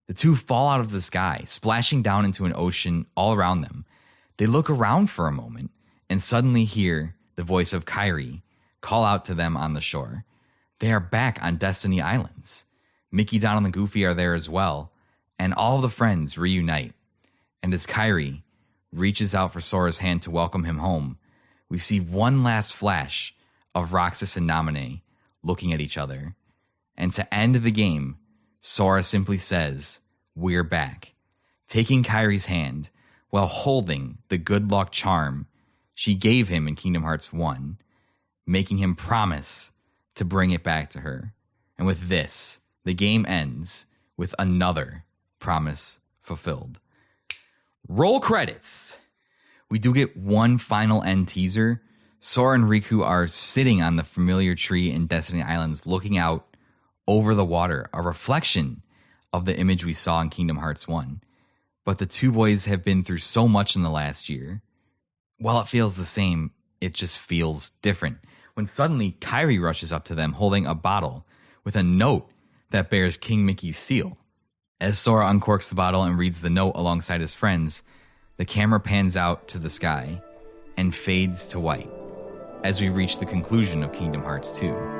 The two fall out of the sky, splashing down into an ocean all around them. They look around for a moment, and suddenly hear the voice of Kairi call out to them on the shore. They are back on Destiny Islands. Mickey, Donald, and Goofy are there as well, and all the friends reunite. And as Kairi reaches out for Sora's hand to welcome him home, we see one last flash of Roxas and Naminé looking at each other. And to end the game, Sora simply says, "We're back," taking Kairi's hand while holding the good luck charm she gave him in Kingdom Hearts 1, making him promise to bring it back to her. And with this, the game ends with another promise fulfilled. Roll credits. We do get one final end teaser. Sora and Riku are sitting on the familiar tree in Destiny Islands looking out over the water, a reflection of the image we saw in Kingdom Hearts 1. But the two boys have been through so much in the last year. While it feels the same, it just feels different. When suddenly Kairi rushes up to them holding a bottle with a note that bears King Mickey's seal. As Sora uncorks the bottle and reads the note alongside his friends, the camera pans out to the sky and fades to white as we reach the conclusion of Kingdom Hearts 2.